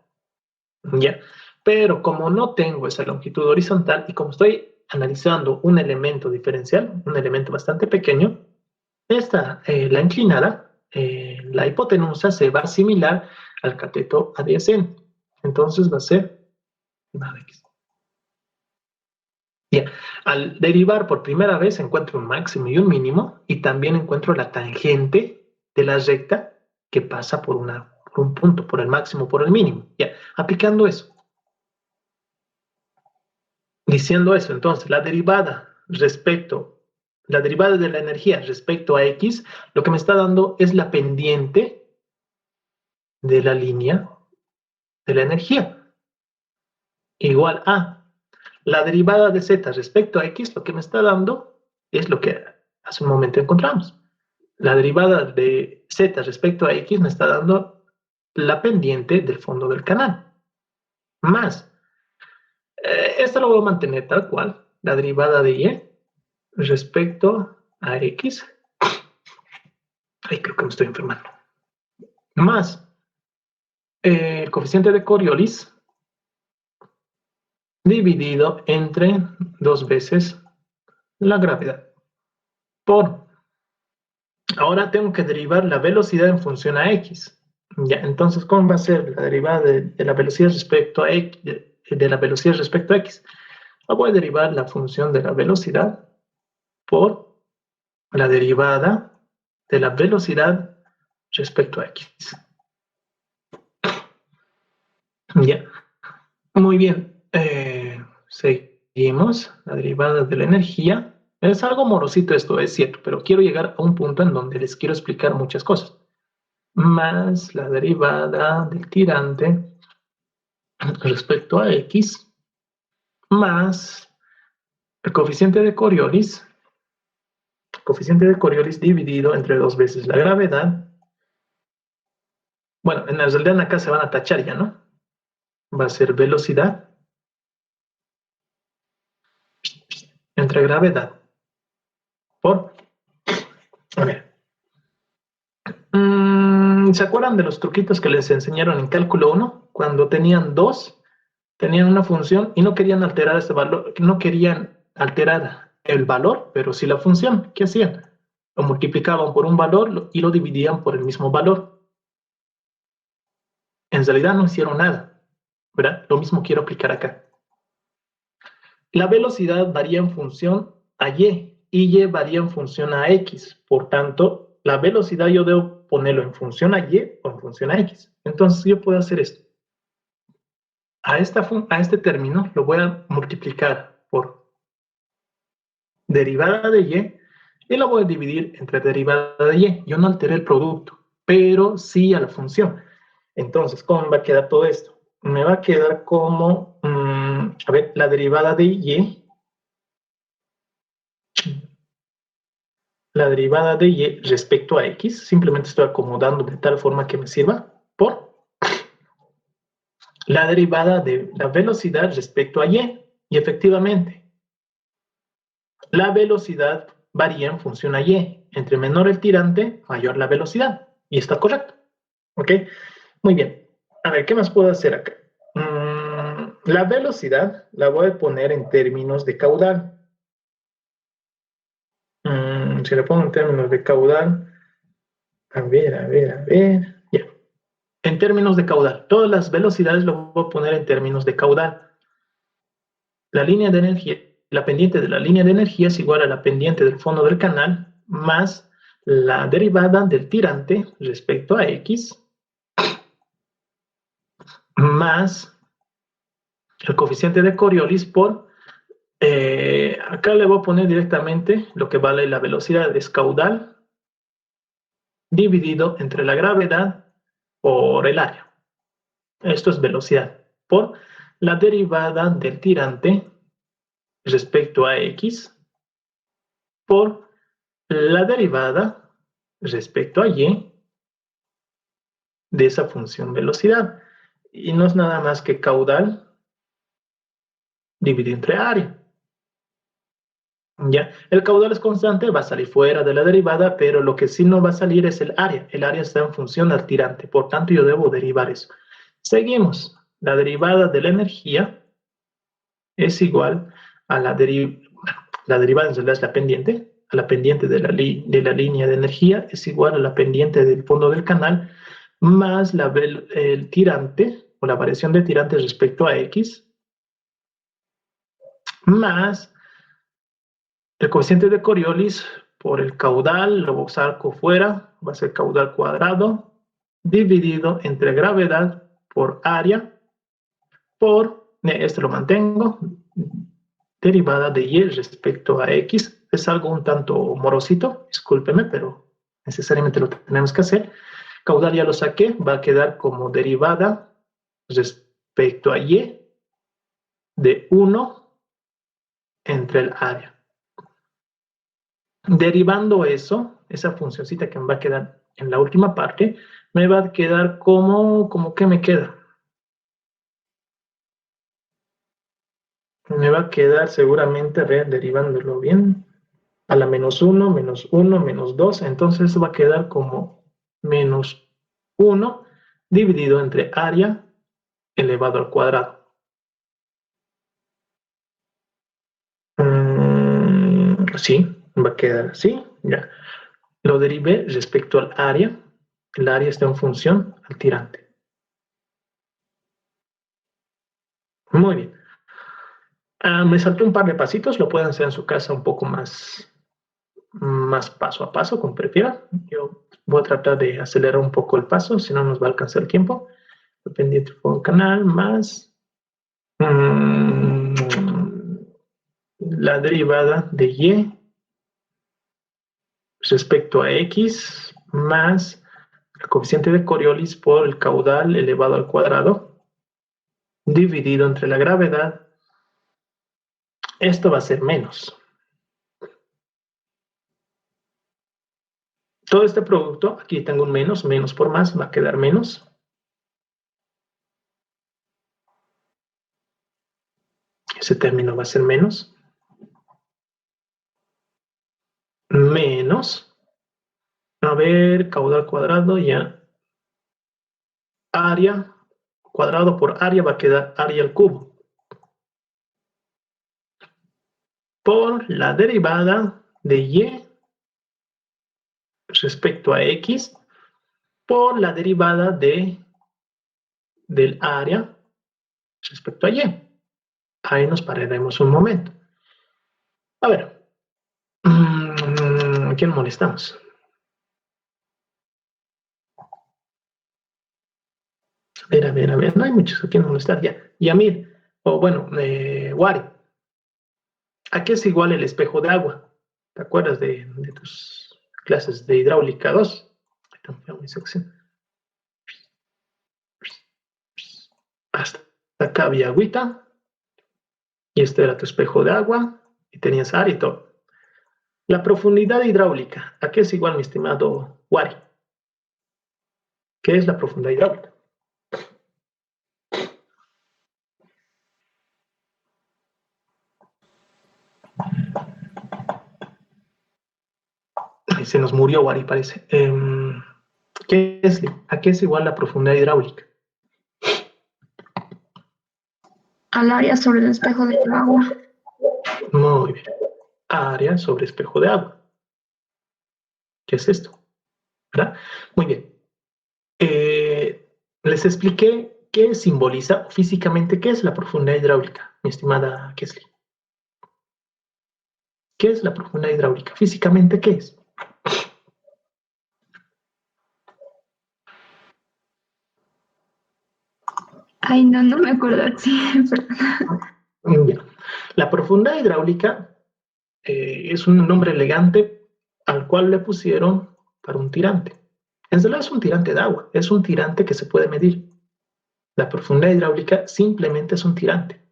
¿ya? Pero como no tengo esa longitud horizontal y como estoy analizando un elemento diferencial, un elemento bastante pequeño, la inclinada, la hipotenusa se va a asimilar al cateto adyacente. Entonces va a ser nada x. Bien, al derivar por primera vez encuentro un máximo y un mínimo y también encuentro la tangente de la recta que pasa por un punto, por el máximo, por el mínimo. Ya, aplicando eso. Diciendo eso, entonces, la derivada de la energía respecto a x, lo que me está dando es la pendiente de la línea de la energía. Igual a la derivada de z respecto a x, lo que me está dando es lo que hace un momento encontramos. La derivada de z respecto a x me está dando la pendiente del fondo del canal. Más, esto lo voy a mantener tal cual, la derivada de y respecto a x. Ay, creo que me estoy enfermando. Más, el coeficiente de Coriolis dividido entre 2 veces la gravedad por Ahora tengo que derivar la velocidad en función a x. Ya, entonces, ¿cómo va a ser la derivada de la velocidad respecto a x? De la velocidad respecto a x. Voy a derivar la función de la velocidad por la derivada de la velocidad respecto a x. Ya, muy bien. Seguimos. La derivada de la energía. Es algo morosito esto, es cierto, pero quiero llegar a un punto en donde les quiero explicar muchas cosas. Más la derivada del tirante respecto a x, más el coeficiente de Coriolis dividido entre 2 veces la gravedad. Bueno, en realidad acá se van a tachar ya, ¿no? Va a ser velocidad entre gravedad por... A ver. ¿Se acuerdan de los truquitos que les enseñaron en cálculo 1? Cuando tenían una función y no querían alterar este valor, no querían alterar el valor, pero sí la función. ¿Qué hacían? Lo multiplicaban por un valor y lo dividían por el mismo valor. En realidad no hicieron nada, ¿verdad? Lo mismo quiero aplicar acá. La velocidad varía en función a y y varía en función a x. Por tanto, la velocidad yo debo ponerlo en función a y o en función a x. Entonces yo puedo hacer esto. A este término lo voy a multiplicar por derivada de y lo voy a dividir entre derivada de y. Yo no alteré el producto, pero sí a la función. Entonces, ¿cómo me va a quedar todo esto? Me va a quedar como, a ver, la derivada de y. La derivada de y respecto a x, simplemente estoy acomodando de tal forma que me sirva por la derivada de la velocidad respecto a y. Y efectivamente, la velocidad varía en función a y. Entre menor el tirante, mayor la velocidad. Y está correcto. ¿Ok? Muy bien. A ver, ¿qué más puedo hacer acá? La velocidad la voy a poner en términos de caudal. Si le pongo en términos de caudal, a ver. Ya. En términos de caudal. Todas las velocidades lo voy a poner en términos de caudal. La línea de energía, la pendiente de la línea de energía es igual a la pendiente del fondo del canal más la derivada del tirante respecto a x más el coeficiente de Coriolis por, acá le voy a poner directamente lo que vale la velocidad, es caudal dividido entre la gravedad por el área. Esto es velocidad por la derivada del tirante respecto a x por la derivada respecto a y de esa función velocidad. Y no es nada más que caudal dividido entre área. ¿Ya? El caudal es constante, va a salir fuera de la derivada, pero lo que sí no va a salir es el área. El área está en función al tirante, por tanto yo debo derivar eso. Seguimos. La derivada de la energía es igual a la derivada en realidad es la pendiente, a la pendiente de la línea de energía es igual a la pendiente del fondo del canal más el tirante o la variación de tirante respecto a x más el coeficiente de Coriolis por el caudal, lo saco fuera, va a ser caudal cuadrado dividido entre gravedad por área por, este lo mantengo, derivada de y respecto a x. Es algo un tanto morosito, discúlpeme, pero necesariamente lo tenemos que hacer. Caudal ya lo saqué, va a quedar como derivada respecto a y de 1 entre el área. Derivando eso, esa funcioncita que me va a quedar en la última parte, me va a quedar como ¿qué me queda? Me va a quedar seguramente, a ver, derivándolo bien, a la menos 1, menos 2, entonces va a quedar como menos 1 dividido entre área elevado al cuadrado. Sí, va a quedar así, ya. lo derivé respecto al área. El área está en función al tirante. Muy bien. Me salté un par de pasitos, lo pueden hacer en su casa un poco más paso a paso, como prefieran. Yo voy a tratar de acelerar un poco el paso, si no nos va a alcanzar el tiempo. Dependiente por canal más la derivada de y respecto a x más el coeficiente de Coriolis por el caudal elevado al cuadrado dividido entre la gravedad. Esto va a ser menos. Todo este producto, aquí tengo un menos por más, va a quedar menos. Ese término va a ser menos. Menos. A ver, caudal cuadrado ya. Área cuadrado por área va a quedar área al cubo. Por la derivada de y respecto a x por la derivada del área respecto a y. Ahí nos pararemos un momento. A ver, ¿a quién molestamos? A ver, no hay muchos a quién molestar ya. Yamir, o bueno, Wari, ¿a qué es igual el espejo de agua? ¿Te acuerdas de tus clases de hidráulica 2? Mi sección. Hasta acá había agüita, y este era tu espejo de agua, y tenías área y todo. La profundidad hidráulica, ¿a qué es igual, mi estimado Wari? ¿Qué es la profundidad hidráulica? Ay, se nos murió Wari, parece. ¿A qué es igual la profundidad hidráulica? Al área sobre el espejo del agua. Muy bien. Área sobre espejo de agua. ¿Qué es esto? ¿Verdad? Muy bien. Les expliqué qué simboliza físicamente qué es la profundidad hidráulica, mi estimada Kesley. ¿Qué es la profundidad hidráulica? Físicamente, ¿qué es? Ay, no me acuerdo. Sí, perdón. Bien. La profundidad hidráulica es un nombre elegante al cual le pusieron para un tirante. En realidad es un tirante de agua, es un tirante que se puede medir. La profundidad hidráulica simplemente es un tirante.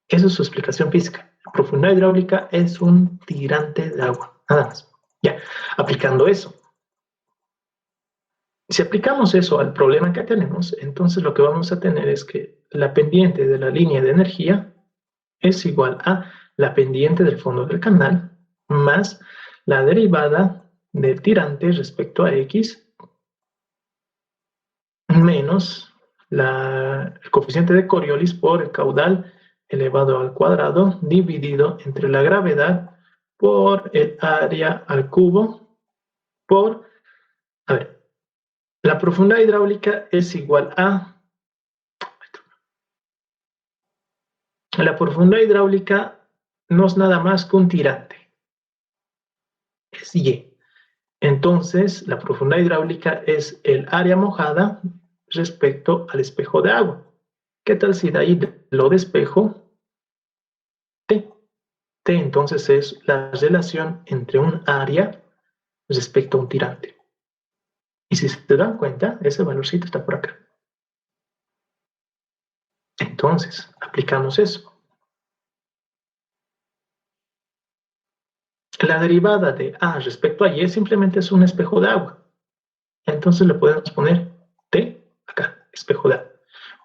Esa es su explicación física. La profundidad hidráulica es un tirante de agua, nada más. Ya, aplicando eso. Si aplicamos eso al problema que tenemos, entonces lo que vamos a tener es que la pendiente de la línea de energía es igual a la pendiente del fondo del canal más la derivada del tirante respecto a x menos el coeficiente de Coriolis por el caudal elevado al cuadrado dividido entre la gravedad por el área al cubo por, a ver, la profundidad hidráulica es igual a, la profundidad hidráulica no es nada más que un tirante, es y. Entonces, la profundidad hidráulica es el área mojada respecto al espejo de agua. ¿Qué tal si de ahí lo despejo? T. T entonces es la relación entre un área respecto a un tirante. Y si se dan cuenta, ese valorcito está por acá. Entonces, aplicamos eso. La derivada de A respecto a Y simplemente es un espejo de agua. Entonces le podemos poner T acá, espejo de agua.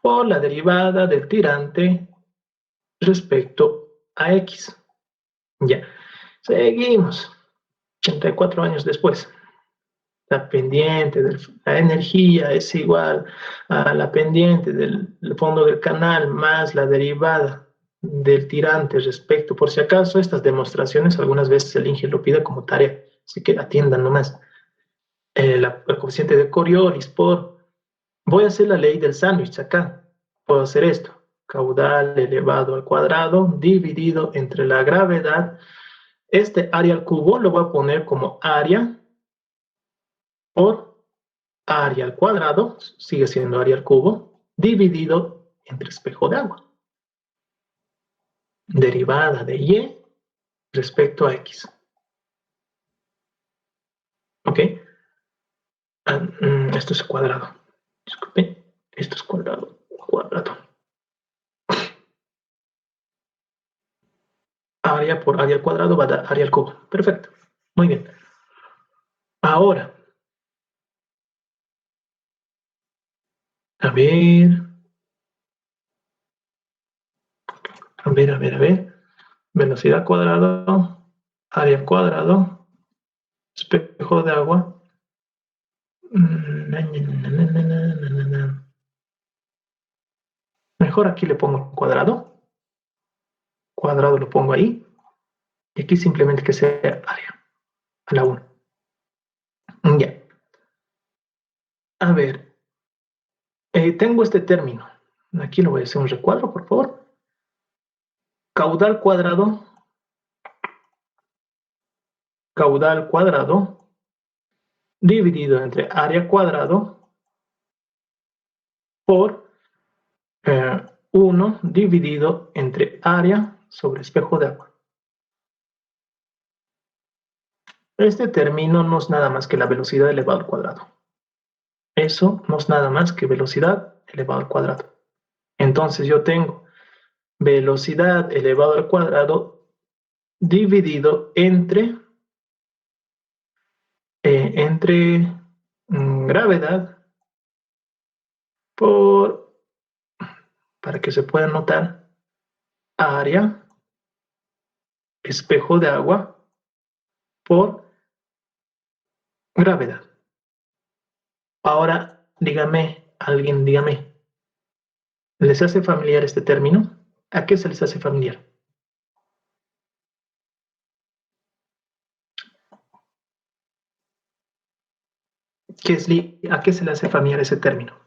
O la derivada del tirante respecto a X. Ya, seguimos. 84 años después. La pendiente de la energía es igual a la pendiente del fondo del canal más la derivada del tirante respecto. Por si acaso, estas demostraciones algunas veces el INGE lo pide como tarea. Así que atiendan nomás. El coeficiente de Coriolis por... Voy a hacer la ley del sándwich acá. Puedo hacer esto. Caudal elevado al cuadrado dividido entre la gravedad. Este área al cubo lo voy a poner como área por área al cuadrado, sigue siendo área al cubo, dividido entre espejo de agua. Derivada de y respecto a x. ¿Ok? Esto es cuadrado. Disculpen, esto es cuadrado. Área por área al cuadrado va a dar área al cubo. Perfecto. Muy bien. Ahora. A ver. Velocidad cuadrado, área cuadrado, espejo de agua. Mejor aquí le pongo cuadrado. Cuadrado lo pongo ahí. Y aquí simplemente que sea área. A la 1. Ya. A ver. Tengo este término. Aquí lo voy a hacer un recuadro, por favor. Caudal cuadrado. Caudal cuadrado. Dividido entre área cuadrado. Por 1 dividido entre área sobre espejo de agua. Este término no es nada más que la velocidad elevado al cuadrado. Eso no es nada más que velocidad elevado al cuadrado. Entonces yo tengo velocidad elevado al cuadrado dividido entre gravedad por, para que se pueda notar, área, espejo de agua por gravedad. Ahora, alguien dígame, ¿les hace familiar este término? ¿A qué se les hace familiar? ¿A qué se le hace familiar ese término?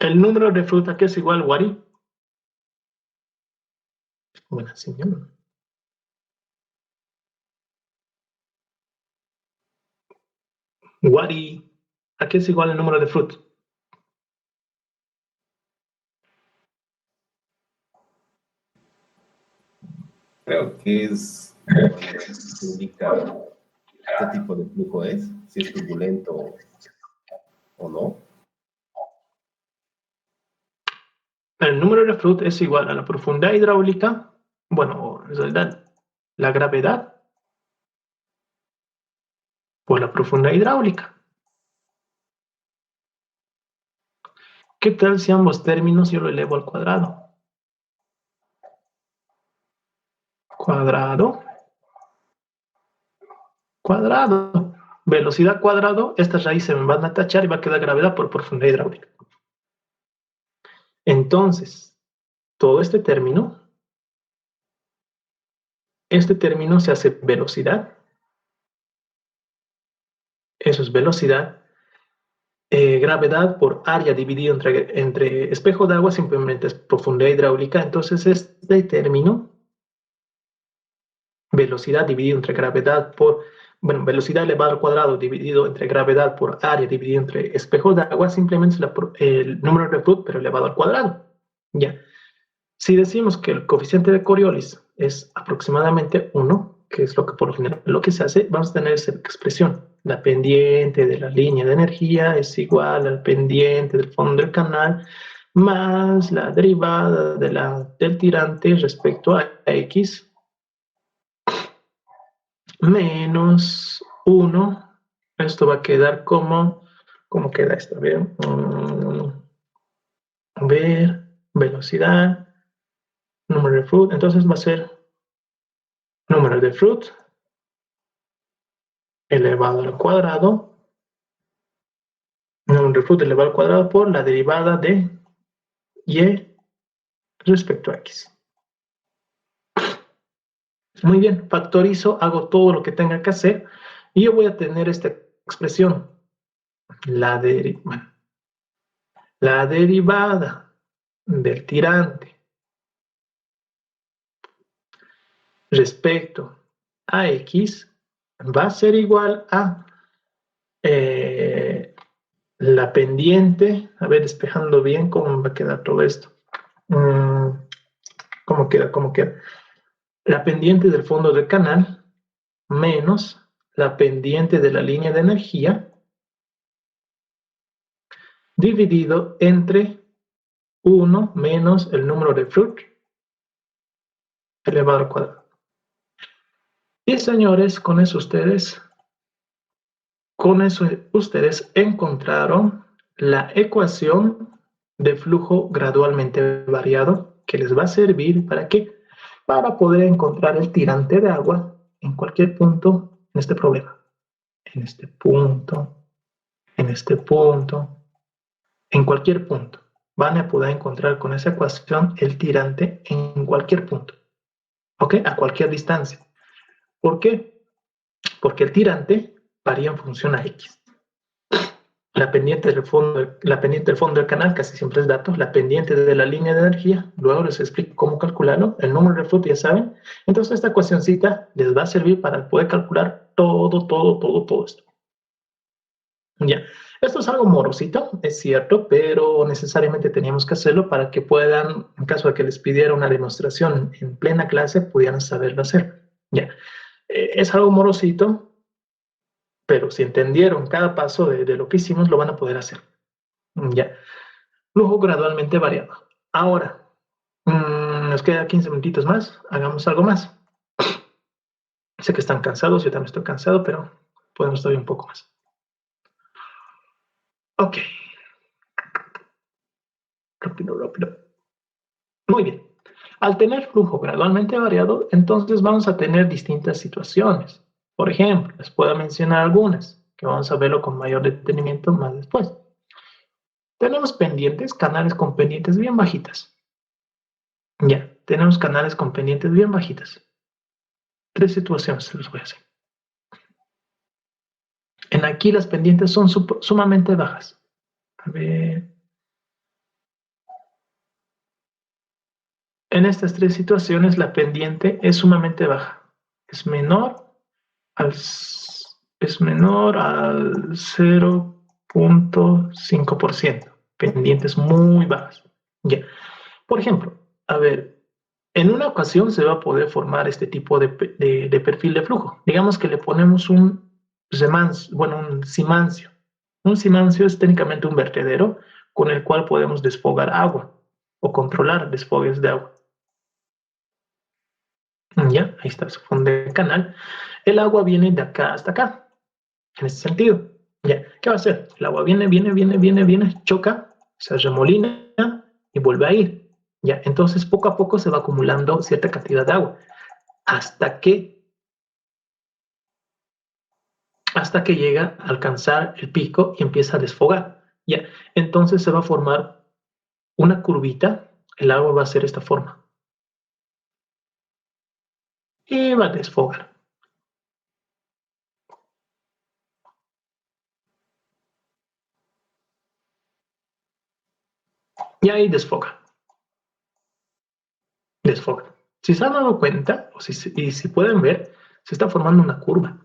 El número de fruta que es igual, Wari. Buena señal. Wari, ¿a qué es igual el número de fruta? Creo que es indica qué tipo de flujo es, si es turbulento o no. El número de Flood es igual a la profundidad hidráulica, bueno, en realidad, la gravedad por la profundidad hidráulica. ¿Qué tal si ambos términos yo lo elevo al cuadrado? Cuadrado. Cuadrado. Velocidad cuadrado, estas raíces se me van a tachar y va a quedar gravedad por profundidad hidráulica. Entonces, todo este término se hace velocidad. Eso es velocidad. Gravedad por área dividido entre espejo de agua simplemente es profundidad hidráulica. Entonces, este término, velocidad dividido entre gravedad por, bueno, velocidad elevada al cuadrado dividido entre gravedad por área dividido entre espejo de agua, simplemente es el número de Flood, pero elevado al cuadrado. Ya. Si decimos que el coeficiente de Coriolis es aproximadamente 1, que es lo que por lo general lo que se hace, vamos a tener esa expresión. La pendiente de la línea de energía es igual al pendiente del fondo del canal más la derivada del tirante respecto a X menos 1. Esto va a quedar como, ¿cómo queda esto? A ver, velocidad, número de Flood, entonces va a ser número de Flood elevado al cuadrado, número número de fruto elevado al cuadrado por la derivada de y respecto a x. Muy bien, factorizo, hago todo lo que tenga que hacer y yo voy a tener esta expresión, la derivada del tirante respecto a x va a ser igual a la pendiente, a ver, despejando bien cómo va a quedar todo esto. ¿Cómo queda? ¿Cómo queda? La pendiente del fondo del canal menos la pendiente de la línea de energía dividido entre 1 menos el número de Frucht elevado al cuadrado. Y señores, con eso ustedes encontraron la ecuación de flujo gradualmente variado que les va a servir ¿para qué? Para poder encontrar el tirante de agua en cualquier punto en este problema. En este punto, en este punto, en cualquier punto. Van a poder encontrar con esa ecuación el tirante en cualquier punto. ¿Ok? A cualquier distancia. ¿Por qué? Porque el tirante varía en función a X. La pendiente del fondo del canal casi siempre es datos, la pendiente de la línea de energía, luego les explico cómo calcularlo, el número de Frucht ya saben. Entonces esta ecuacióncita les va a servir para poder calcular todo esto. Ya, esto es algo morosito, es cierto, pero necesariamente teníamos que hacerlo para que puedan, en caso de que les pidiera una demostración en plena clase, pudieran saberlo hacer. Ya, es algo morosito, pero si entendieron cada paso de lo que hicimos, lo van a poder hacer. Ya, flujo gradualmente variado. Ahora, nos queda 15 minutitos más, hagamos algo más. Sé que están cansados, yo también estoy cansado, pero podemos todavía un poco más. Ok. Rápido. Muy bien. Al tener flujo gradualmente variado, entonces vamos a tener distintas situaciones. Por ejemplo, les puedo mencionar algunas, que vamos a verlo con mayor detenimiento más después. Tenemos pendientes, canales con pendientes bien bajitas. Ya, tenemos canales con pendientes bien bajitas. 3 situaciones se los voy a hacer. En aquí las pendientes son sumamente bajas. A ver. En estas 3 situaciones la pendiente es sumamente baja. Es menor al 0.5%. Pendientes muy bajas. Ya. Por ejemplo, a ver, en una ocasión se va a poder formar este tipo de perfil de flujo. Digamos que le ponemos un simancio. Un simancio es técnicamente un vertedero con el cual podemos desfogar agua o controlar desfogues de agua. Ya, ahí está su fondo de canal. El agua viene de acá hasta acá, en ese sentido. Ya, ¿qué va a hacer? El agua viene, choca, se remolina y vuelve a ir. Ya, entonces poco a poco se va acumulando cierta cantidad de agua hasta que llega a alcanzar el pico y empieza a desfogar. Ya, entonces se va a formar una curvita, el agua va a ser esta forma y va a desfogar. Y ahí desfoga. Si se han dado cuenta, o si pueden ver, se está formando una curva.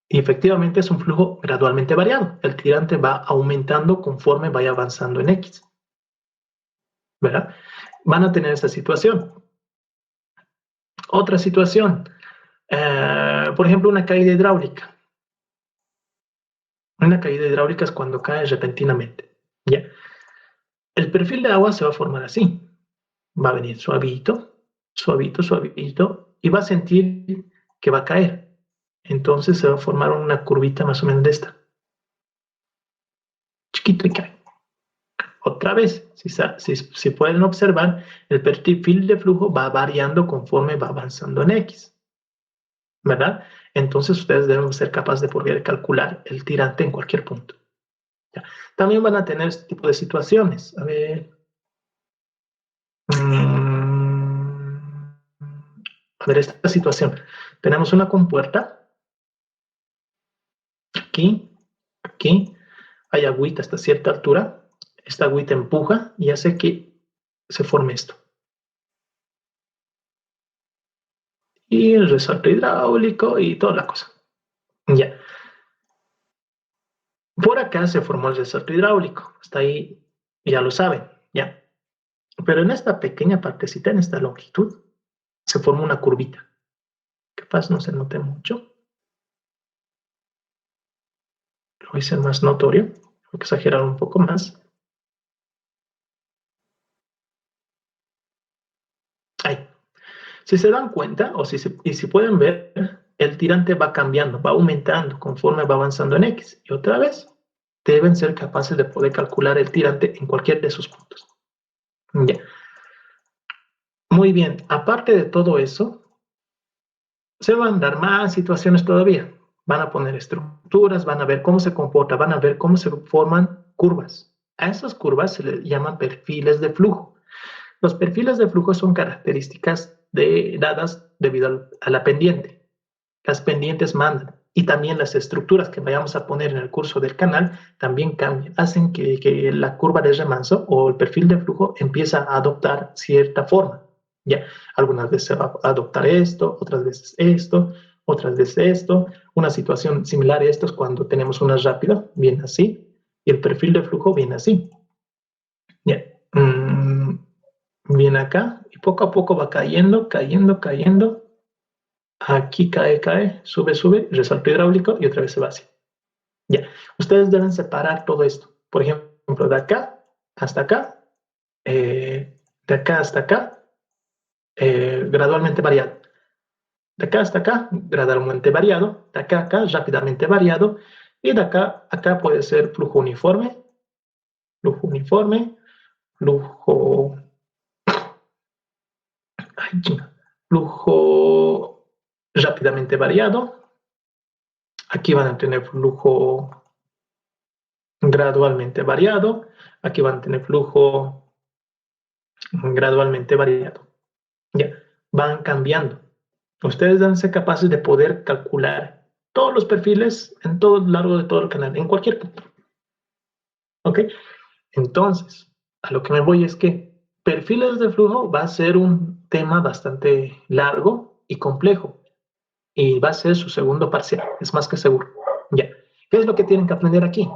Y efectivamente es un flujo gradualmente variado. El tirante va aumentando conforme vaya avanzando en X. ¿Verdad? Van a tener esa situación. Otra situación. Por ejemplo, una caída hidráulica. Una caída hidráulica es cuando cae repentinamente. ¿Ya? El perfil de agua se va a formar así. Va a venir suavito, y va a sentir que va a caer. Entonces se va a formar una curvita más o menos de esta. Chiquito y cae. Otra vez, si pueden observar, el perfil de flujo va variando conforme va avanzando en X. ¿Verdad? Entonces ustedes deben ser capaces de poder calcular el tirante en cualquier punto. Ya. También van a tener este tipo de situaciones. A ver. A ver, esta situación. Tenemos una compuerta. Aquí, aquí. Hay agüita hasta cierta altura. Esta agüita empuja y hace que se forme esto. Y el resorte hidráulico y toda la cosa. Ya. Por acá se formó el resorte hidráulico. Hasta ahí ya lo saben. Ya. Pero en esta pequeña partecita, en esta longitud, se forma una curvita. Capaz no se note mucho. Lo hice más notorio. Voy a exagerar un poco más. Ahí. Si se dan cuenta, y si pueden ver, el tirante va cambiando, va aumentando conforme va avanzando en X. Y otra vez, deben ser capaces de poder calcular el tirante en cualquier de sus puntos. Ya. Muy bien, aparte de todo eso, se van a dar más situaciones todavía. Van a poner estructuras, van a ver cómo se comporta, van a ver cómo se forman curvas. A esas curvas se les llaman perfiles de flujo. Los perfiles de flujo son características dadas debido a la pendiente. Las pendientes mandan y también las estructuras que vayamos a poner en el curso del canal también cambian, hacen que la curva de remanso o el perfil de flujo empieza a adoptar cierta forma. Ya, algunas veces se va a adoptar esto, otras veces esto, otras veces esto. Una situación similar a esto es cuando tenemos una rápida, viene así, y el perfil de flujo viene así. Ya. Viene acá y poco a poco va cayendo, cayendo, cayendo. Aquí cae, cae, sube, sube, resalto hidráulico y otra vez se va así. Ya, ustedes deben separar todo esto. Por ejemplo, de acá hasta acá, de acá hasta acá, gradualmente variado. De acá hasta acá, gradualmente variado. De acá a acá, rápidamente variado. Y de acá a acá puede ser flujo uniforme, flujo, flujo rápidamente variado. Aquí van a tener flujo gradualmente variado. Aquí van a tener flujo gradualmente variado. Ya, van cambiando. Ustedes deben ser capaces de poder calcular todos los perfiles en todo lo largo de todo el canal, en cualquier punto. ¿Ok? Entonces, a lo que me voy es que perfiles de flujo va a ser un tema bastante largo y complejo. Y va a ser su segundo parcial, es más que seguro. Ya. ¿Qué es lo que tienen que aprender aquí?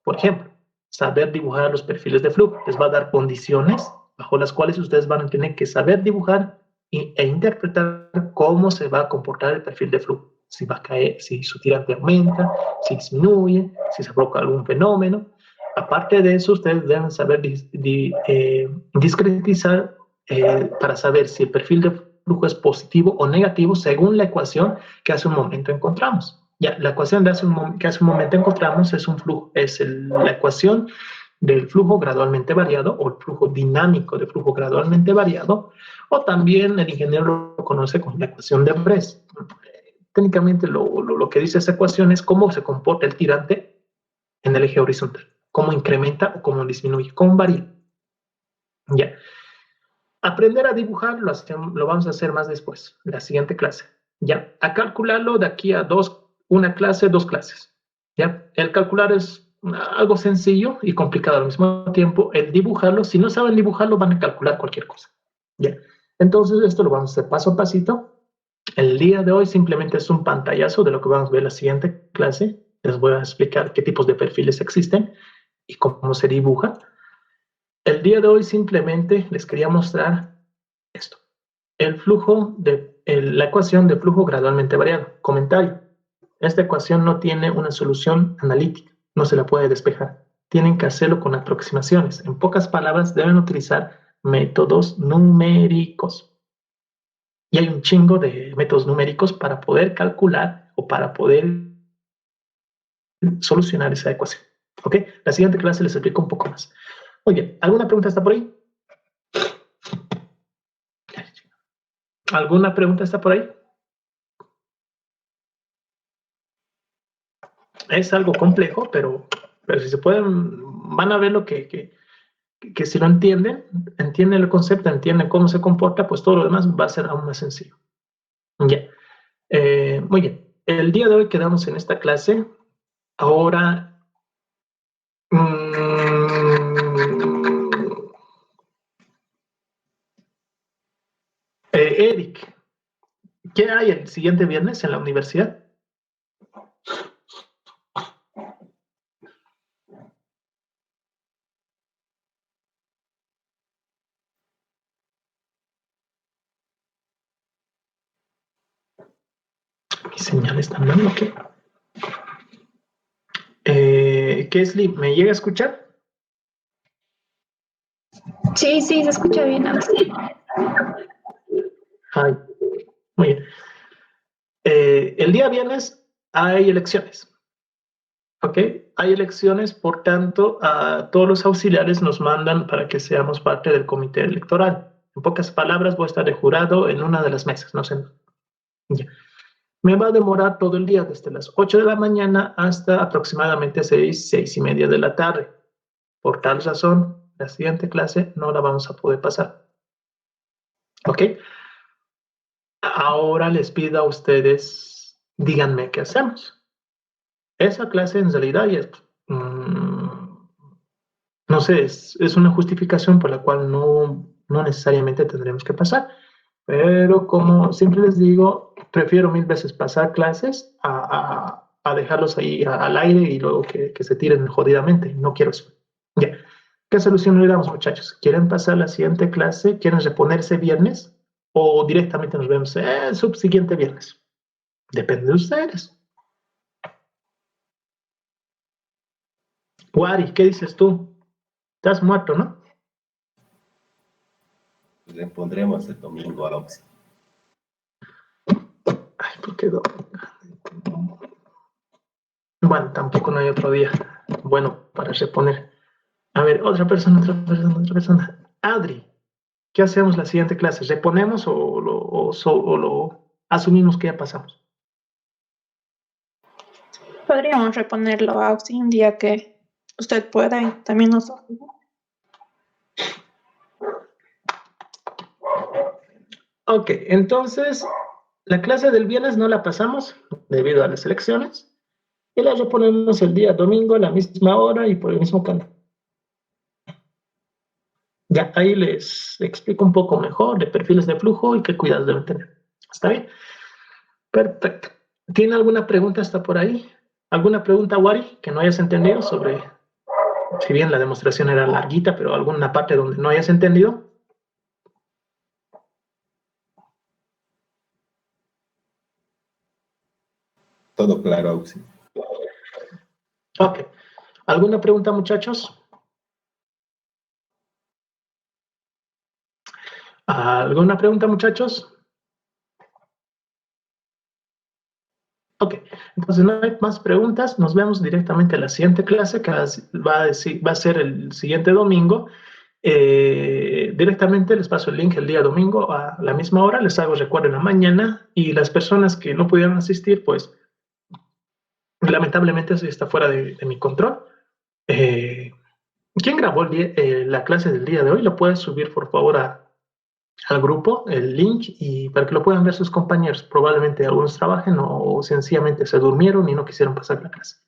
Por ejemplo, saber dibujar los perfiles de flujo. Les va a dar condiciones bajo las cuales ustedes van a tener que saber dibujar e interpretar cómo se va a comportar el perfil de flujo. Si va a caer, si su tirante aumenta, si disminuye, si se provoca algún fenómeno. Aparte de eso, ustedes deben saber discretizar para saber si el perfil de flujo es positivo o negativo según la ecuación que hace un momento encontramos. Ya, la ecuación que hace un momento encontramos es un flujo, la ecuación del flujo gradualmente variado o el flujo dinámico de flujo gradualmente variado, o también el ingeniero lo conoce como la ecuación de Bress. Técnicamente lo que dice esa ecuación es cómo se comporta el tirante en el eje horizontal, cómo incrementa o cómo disminuye, cómo varía. Ya. Aprender a dibujar lo vamos a hacer más después, en la siguiente clase. Ya, a calcularlo de aquí a una clase, 2 clases. Ya, el calcular es algo sencillo y complicado al mismo tiempo. El dibujarlo, si no saben dibujarlo, van a calcular cualquier cosa. Ya, entonces esto lo vamos a hacer paso a pasito. El día de hoy simplemente es un pantallazo de lo que vamos a ver en la siguiente clase. Les voy a explicar qué tipos de perfiles existen y cómo se dibuja. El día de hoy simplemente les quería mostrar esto. La ecuación de flujo gradualmente variado. Comentario. Esta ecuación no tiene una solución analítica. No se la puede despejar. Tienen que hacerlo con aproximaciones. En pocas palabras, deben utilizar métodos numéricos. Y hay un chingo de métodos numéricos para poder calcular o para poder solucionar esa ecuación. ¿Ok? La siguiente clase les explico un poco más. Muy bien. ¿Alguna pregunta está por ahí? ¿Alguna pregunta está por ahí? Es algo complejo, pero Pero si se pueden, van a ver lo que si lo entienden el concepto, entienden cómo se comporta, pues todo lo demás va a ser aún más sencillo. Ya. Muy bien. El día de hoy quedamos en esta clase. Ahora, Eric, ¿qué hay el siguiente viernes en la universidad? Mis señales están dando, ¿qué? Kesley, ¿me llega a escuchar? Sí, sí, se escucha bien. Ay, muy bien. El día viernes hay elecciones. ¿Ok? Hay elecciones, por tanto, a todos los auxiliares nos mandan para que seamos parte del comité electoral. En pocas palabras, voy a estar de jurado en una de las mesas, no sé. Ya. Me va a demorar todo el día, desde las 8 de la mañana hasta aproximadamente 6 y media de la tarde. Por tal razón, la siguiente clase no la vamos a poder pasar. ¿Ok? Ahora les pido a ustedes, díganme qué hacemos. Esa clase en realidad ya es, no sé, es una justificación por la cual no necesariamente tendremos que pasar. Pero como siempre les digo, prefiero 1000 veces pasar clases a dejarlos ahí al aire y luego que se tiren jodidamente. No quiero eso. Ya. ¿Qué solución le damos, muchachos? ¿Quieren pasar la siguiente clase? ¿Quieren reponerse viernes? ¿O directamente nos vemos el subsiguiente viernes? Depende de ustedes. Wari, ¿qué dices tú? Estás muerto, ¿no? Le pondremos el domingo a Oxy. Ay, ¿por qué no? Bueno, tampoco no hay otro día bueno para reponer. A ver, otra persona. Adri, ¿qué hacemos la siguiente clase? ¿Reponemos o lo asumimos que ya pasamos? Podríamos reponerlo a Auxi un día que usted pueda y también nosotros. Ok, entonces la clase del viernes no la pasamos debido a las elecciones y la reponemos el día domingo a la misma hora y por el mismo canal. Ya ahí les explico un poco mejor de perfiles de flujo y qué cuidados deben tener. ¿Está bien? Perfecto. ¿Tiene alguna pregunta hasta por ahí? ¿Alguna pregunta, Wari, que no hayas entendido sobre, si bien la demostración era larguita, pero alguna parte donde no hayas entendido? Todo claro, Oxy. Ok. ¿Alguna pregunta, muchachos? ¿Alguna pregunta, muchachos? Ok, entonces no hay más preguntas. Nos vemos directamente en la siguiente clase, que va a ser el siguiente domingo. Directamente les paso el link el día domingo a la misma hora. Les hago recuerdo en la mañana. Y las personas que no pudieron asistir, pues lamentablemente eso está fuera de mi control. ¿Quién grabó la clase del día de hoy? ¿Lo pueden subir, por favor, al grupo, el link, y para que lo puedan ver sus compañeros? Probablemente algunos trabajen o sencillamente se durmieron y no quisieron pasar la clase.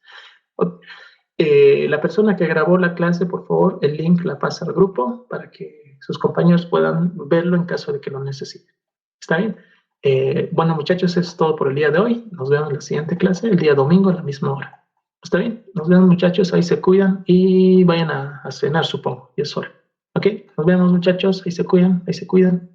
La persona que grabó la clase, por favor, el link la pasa al grupo para que sus compañeros puedan verlo en caso de que lo necesiten. ¿Está bien? Bueno, muchachos, eso es todo por el día de hoy. Nos vemos en la siguiente clase, el día domingo a la misma hora. ¿Está bien? Nos vemos, muchachos. Ahí se cuidan y vayan a cenar, supongo. Y es hora. ¿Ok? Nos vemos, muchachos. Ahí se cuidan. Ahí se cuidan.